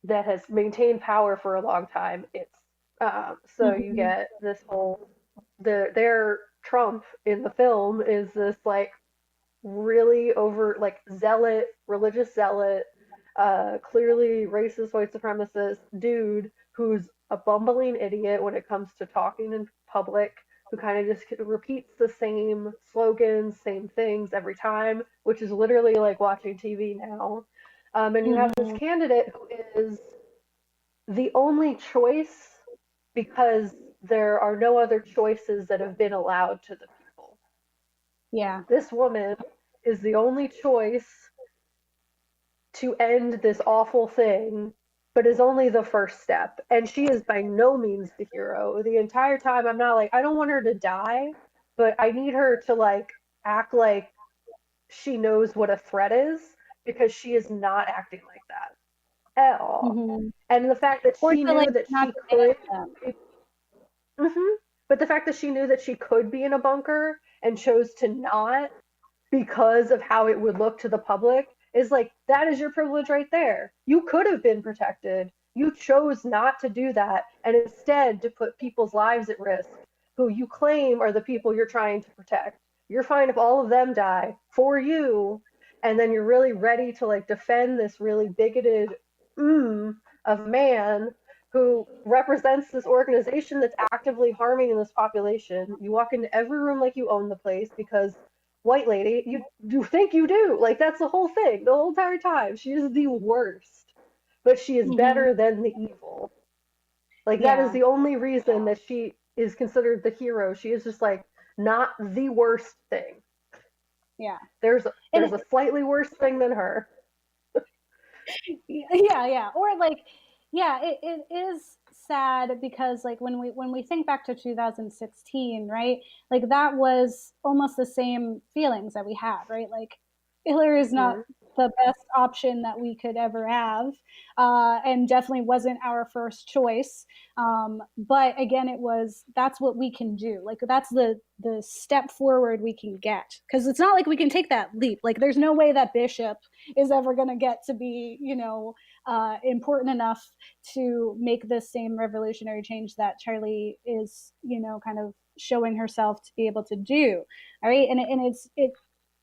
that has maintained power for a long time. So you get this whole their Trump in the film is this like really over like zealot, religious zealot, clearly racist white supremacist dude who's a bumbling idiot when it comes to talking in public, who kind of just repeats the same slogans, same things every time, which is literally like watching TV now. And you have this candidate who is the only choice because there are no other choices that have been allowed to the people. Yeah. This woman is the only choice to end this awful thing, but is only the first step. And she is by no means the hero. The entire time I'm not like, I don't want her to die, but I need her to like act like she knows what a threat is, because she is not acting like that at all. And the fact that she knew that she could, but the fact that she knew that she could be in a bunker and chose to not because of how it would look to the public is like, that is your privilege right there. You could have been protected. You chose not to do that, and instead to put people's lives at risk who you claim are the people you're trying to protect. You're fine if all of them die for you, and then you're really ready to like defend this really bigoted of man who represents this organization that's actively harming this population. You walk into every room like you own the place because, white lady, you think you do. Like, that's the whole thing, the whole entire time. She is the worst, but she is better than the evil. Like, that is the only reason that she is considered the hero. She is just like not the worst thing. Yeah. There's a slightly worse thing than her. Yeah. Or like, yeah, it is sad because like when we think back to 2016, right? Like that was almost the same feelings that we had, right? Like Hillary is not the best option that we could ever have, and definitely wasn't our first choice. But again, that's what we can do. Like that's the step forward we can get, because it's not like we can take that leap. Like there's no way that Bishop is ever going to get to be, important enough to make this same revolutionary change that Charlie is, kind of showing herself to be able to do. All right. And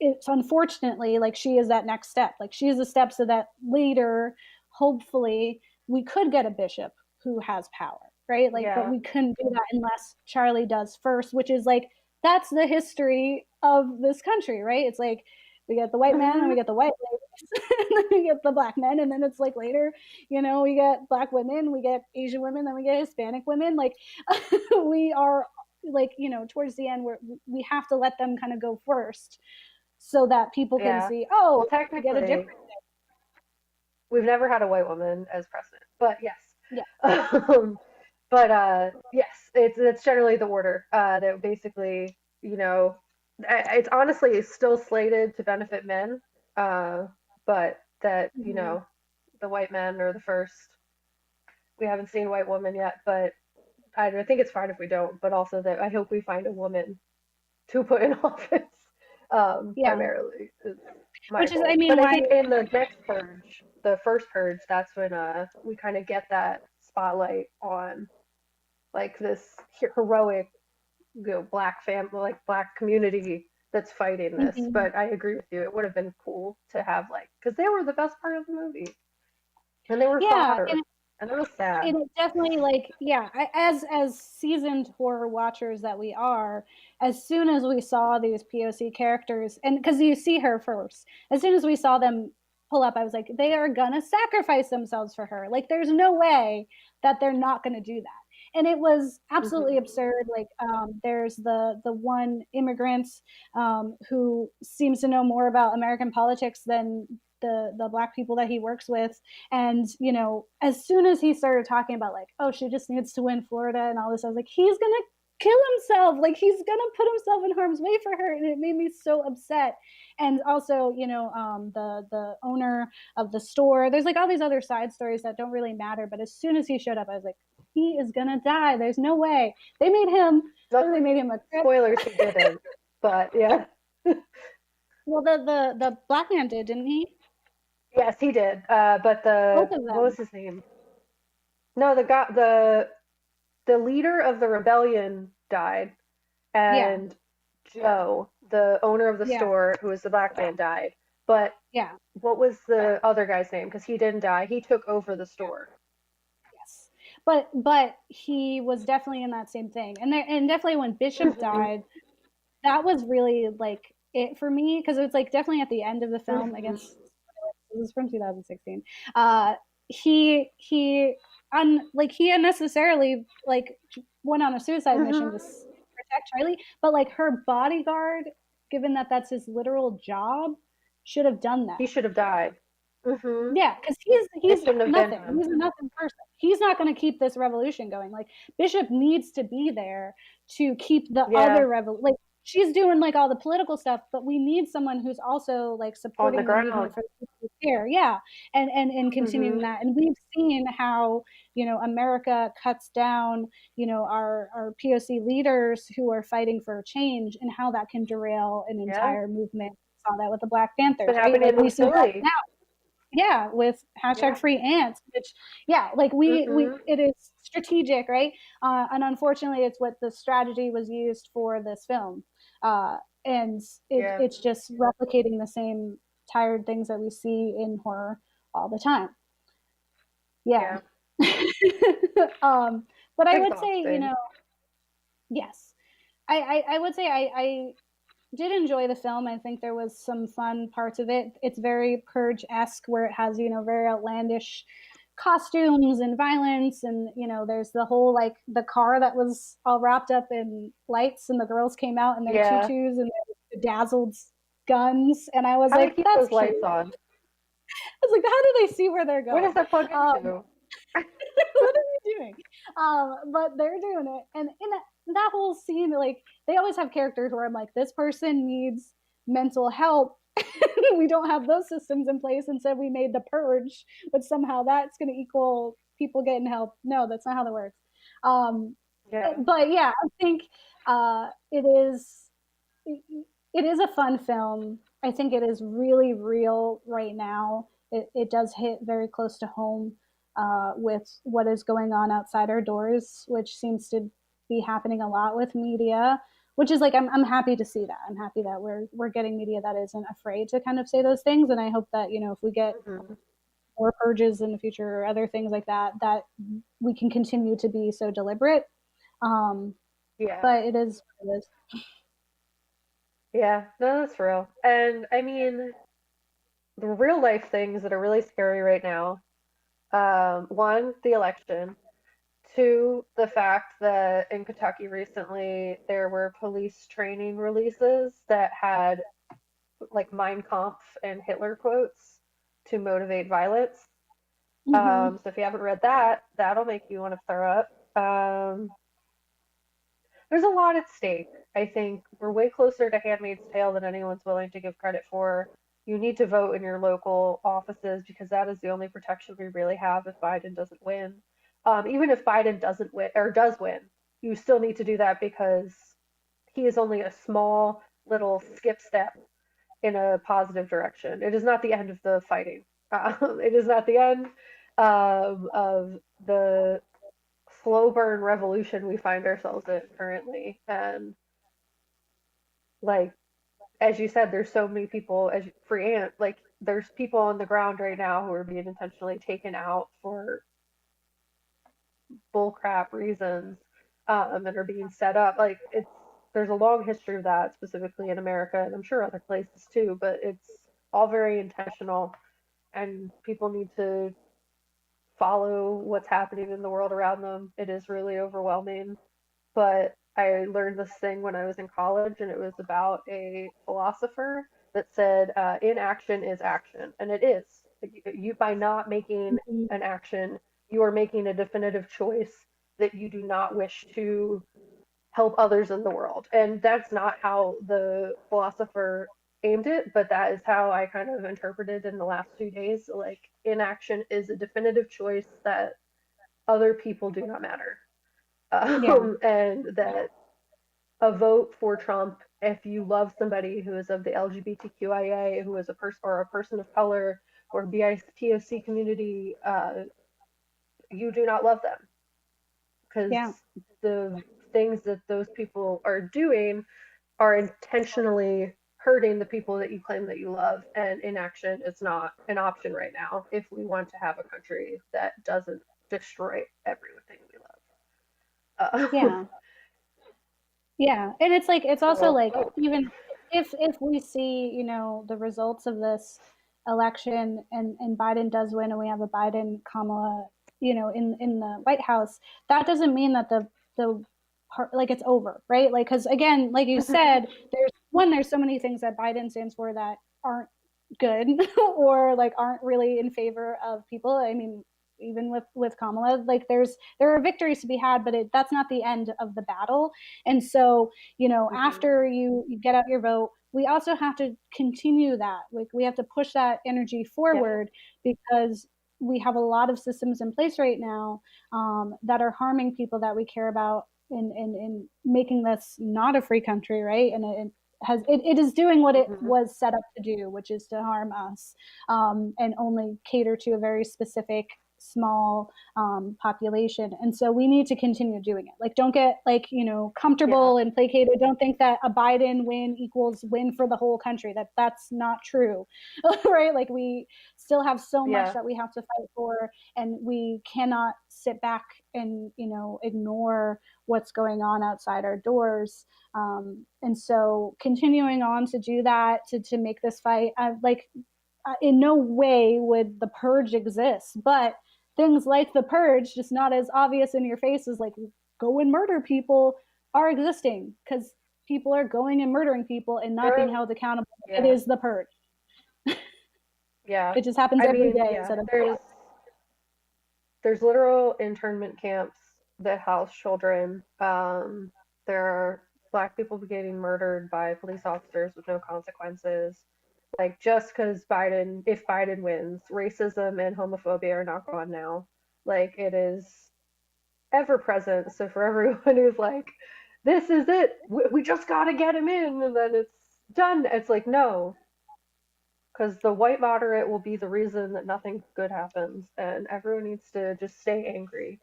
it's unfortunately like she is that next step. Like she is a step so that later, hopefully, we could get a bishop who has power, right? Like, but we couldn't do that unless Charlie does first, which is like, that's the history of this country, right? It's like, we get the white man and we get the white ladies, and then we get the black men, and then it's like later, we get black women, we get Asian women, then we get Hispanic women. Like we are like, towards the end where we have to let them kind of go first so that people can see, well, technically, get a different thing. We've never had a white woman as president, but yes. Yeah. Yes, it's generally the order that basically, it's honestly still slated to benefit men, but that, the white men are the first. We haven't seen a white woman yet, but I think it's fine if we don't, but also that I hope we find a woman to put in office, primarily. Which is, but I think in the next purge, the first purge, that's when we kind of get that spotlight on like this heroic, black family, like black community that's fighting this. But I agree with you, it would have been cool to have because they were the best part of the movie, and they were fodder, and it was sad. And it definitely as seasoned horror watchers that we are, as soon as we saw these POC characters, and because you see her first, as soon as we saw them pull up, I was like, they are gonna sacrifice themselves for her. Like there's no way that they're not gonna do that. And it was absolutely absurd. Like, there's the one immigrant who seems to know more about American politics than the black people that he works with. And, you know, as soon as he started talking about like, oh, she just needs to win Florida and all this, I was like, he's gonna kill himself. Like, he's gonna put himself in harm's way for her. And it made me so upset. And also, you know, the owner of the store, there's like all these other side stories that don't really matter. But as soon as he showed up, I was like, he is gonna die. There's no way. They made him. They made him a spoilers. He didn't, but yeah. Well, the black man did, didn't he? Yes, he did. But Both of them. what was his name? No, the leader of the rebellion died, and Joe, the owner of the store, who was the black man, died. But what was the other guy's name? Because he didn't die. He took over the store. Yes, but he was definitely in that same thing, and definitely when Bishop died, that was really like it for me, because it was like definitely at the end of the film. I guess it was from 2016. He unnecessarily like went on a suicide mission to protect Charlie, but like her bodyguard, given that that's his literal job, should have done that. He should have died. Yeah, because he's nothing. He's a nothing person. He's not going to keep this revolution going. Like, Bishop needs to be there to keep the other revolution. Like, she's doing like all the political stuff, but we need someone who's also like supporting the movement for the people here. Yeah, and continuing that. And we've seen how, you know, America cuts down, you know, our POC leaders who are fighting for change, and how that can derail an entire movement. We saw that with the Black Panthers. Right? Like, we see that now. Yeah, with hashtag free ants, which like we it is strategic, right? And unfortunately, it's what the strategy was used for this film, and it's just replicating the same tired things that we see in horror all the time. But I would say, you know, yes, I would say I did enjoy the film. I think there was some fun parts of it. It's very Purge-esque, where it has, you know, very outlandish costumes and violence, and, you know, there's the whole like the car that was all wrapped up in lights, and the girls came out in their tutus and their bedazzled guns, and I was like, that's those lights on. I was like, how do they see where they're going? What is that plug into? What are we doing? But they're doing it, and in that whole scene, like, they always have characters where I'm like, this person needs mental help. We don't have those systems in place. Instead, we made the purge, but somehow that's going to equal people getting help. No, that's not how that works. But yeah, I think it is a fun film. I think it is really real right now. It does hit very close to home with what is going on outside our doors, which seems to be happening a lot with media, which is like, I'm happy to see that. I'm happy that we're getting media that isn't afraid to kind of say those things. And I hope that, you know, if we get more purges in the future or other things like that, that we can continue to be so deliberate. But it is what it is. Yeah, no, that's real. And I mean, the real life things that are really scary right now, one, the election. Two, the fact that in Kentucky recently there were police training releases that had like Mein Kampf and Hitler quotes to motivate violence. So if you haven't read that, that'll make you want to throw up. There's a lot at stake. I think we're way closer to Handmaid's Tale than anyone's willing to give credit for. You need to vote in your local offices, because that is the only protection we really have if Biden doesn't win. Even if Biden doesn't win or does win, you still need to do that, because he is only a small little skip step in a positive direction. It is not the end of the fighting. It is not the end of the slow burn revolution we find ourselves in currently. And like, as you said, there's so many people, as free ant, like, there's people on the ground right now who are being intentionally taken out for bullcrap reasons, that are being set up. Like, there's a long history of that, specifically in America, and I'm sure other places too, but it's all very intentional, and people need to follow what's happening in the world around them. It is really overwhelming. But I learned this thing when I was in college, and it was about a philosopher that said, inaction is action. And it is. You, by not making an action, you are making a definitive choice that you do not wish to help others in the world. And that's not how the philosopher aimed it, but that is how I kind of interpreted in the last 2 days. Like, inaction is a definitive choice that other people do not matter. And that a vote for Trump, if you love somebody who is of the LGBTQIA, who is a person or a person of color or BIPOC community, you do not love them, because the things that those people are doing are intentionally hurting the people that you claim that you love, and inaction is not an option right now if we want to have a country that doesn't destroy everything we love. Yeah, and it's like, it's also like, even if we see, you know, the results of this election, and Biden does win, and we have a Biden Kamala, you know, in the White House, that doesn't mean that the part, like, it's over, right? Like, because again, like you said, there's so many things that Biden stands for that aren't good or like aren't really in favor of people. I mean, even with Kamala, like there are victories to be had, but that's not the end of the battle. And so, you know, after you get out your vote, we also have to continue that. Like, we have to push that energy forward, because we have a lot of systems in place right now that are harming people that we care about, and making this not a free country, right? And it is doing what it was set up to do, which is to harm us, and only cater to a very specific small population. And so we need to continue doing it. Like, don't get, like, you know, comfortable and placated. Don't think that a Biden win equals win for the whole country. That's not true. Right? Like, we still have so much that we have to fight for, and we cannot sit back and, you know, ignore what's going on outside our doors. And so continuing on to do that, to make this fight, in no way would the purge exist, but things like the purge, just not as obvious in your face as like go and murder people, are existing, because people are going and murdering people and not being held accountable. It is the purge. It just happens every day. There's literal internment camps that house children. There are Black people getting murdered by police officers with no consequences. Like, just because if Biden wins, racism and homophobia are not gone now. Like, it is ever present. So for everyone who's like, this is it, we just got to get him in, and then it's done. It's like, no. Because the white moderate will be the reason that nothing good happens. And everyone needs to just stay angry.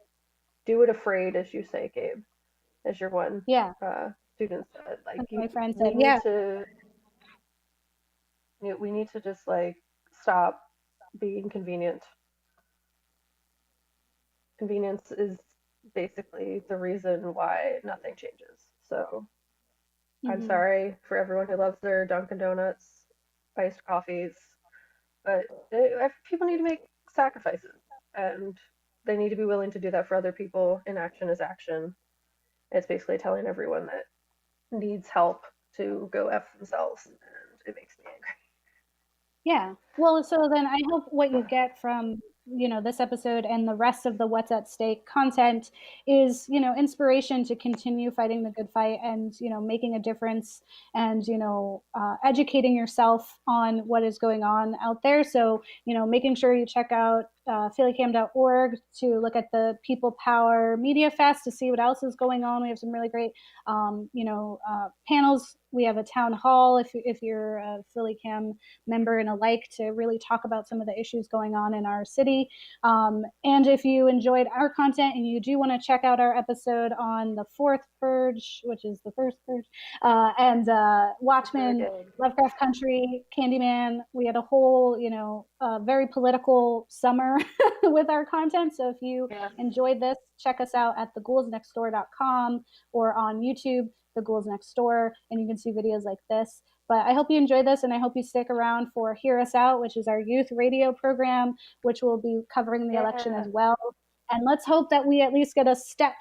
Do it afraid, as you say, Gabe. As your one student said. Like, my friend said, we need to just like stop being convenient. Convenience is basically the reason why nothing changes. So I'm sorry for everyone who loves their Dunkin' Donuts iced coffees, but people need to make sacrifices, and they need to be willing to do that for other people. Inaction is action. It's basically telling everyone that needs help to go F themselves, and it makes me angry. Yeah. Well, so then I hope what you get from, you know, this episode and the rest of the What's at Stake content is, you know, inspiration to continue fighting the good fight, and, you know, making a difference, and, you know, educating yourself on what is going on out there. So, you know, making sure you check out PhillyCAM.org to look at the People Power Media Fest to see what else is going on. We have some really great, panels. We have a town hall if you're a PhillyCAM member and alike, to really talk about some of the issues going on in our city. And if you enjoyed our content and you do want to check out our episode on the fourth purge, which is the first purge, and Watchmen, Lovecraft Country, Candyman, we had a whole, you know, very political summer with our content. So if you enjoyed this, check us out at theGhoulsNextDoor.com or on YouTube, the Ghouls Next Door, and you can see videos like this. But I hope you enjoy this, and I hope you stick around for Hear Us Out, which is our youth radio program, which will be covering the election as well. And let's hope that we at least get a step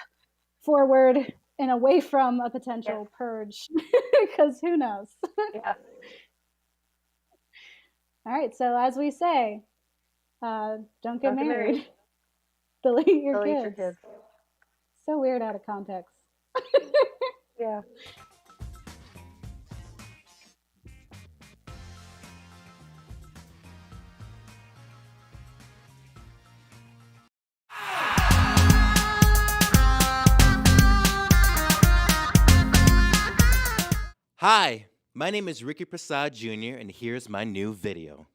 forward and away from a potential purge, because who knows? All right, so as we say, don't get married. Delete your kids. So weird out of context. Yeah. Hi, my name is Ricky Prasad Jr., and here's my new video.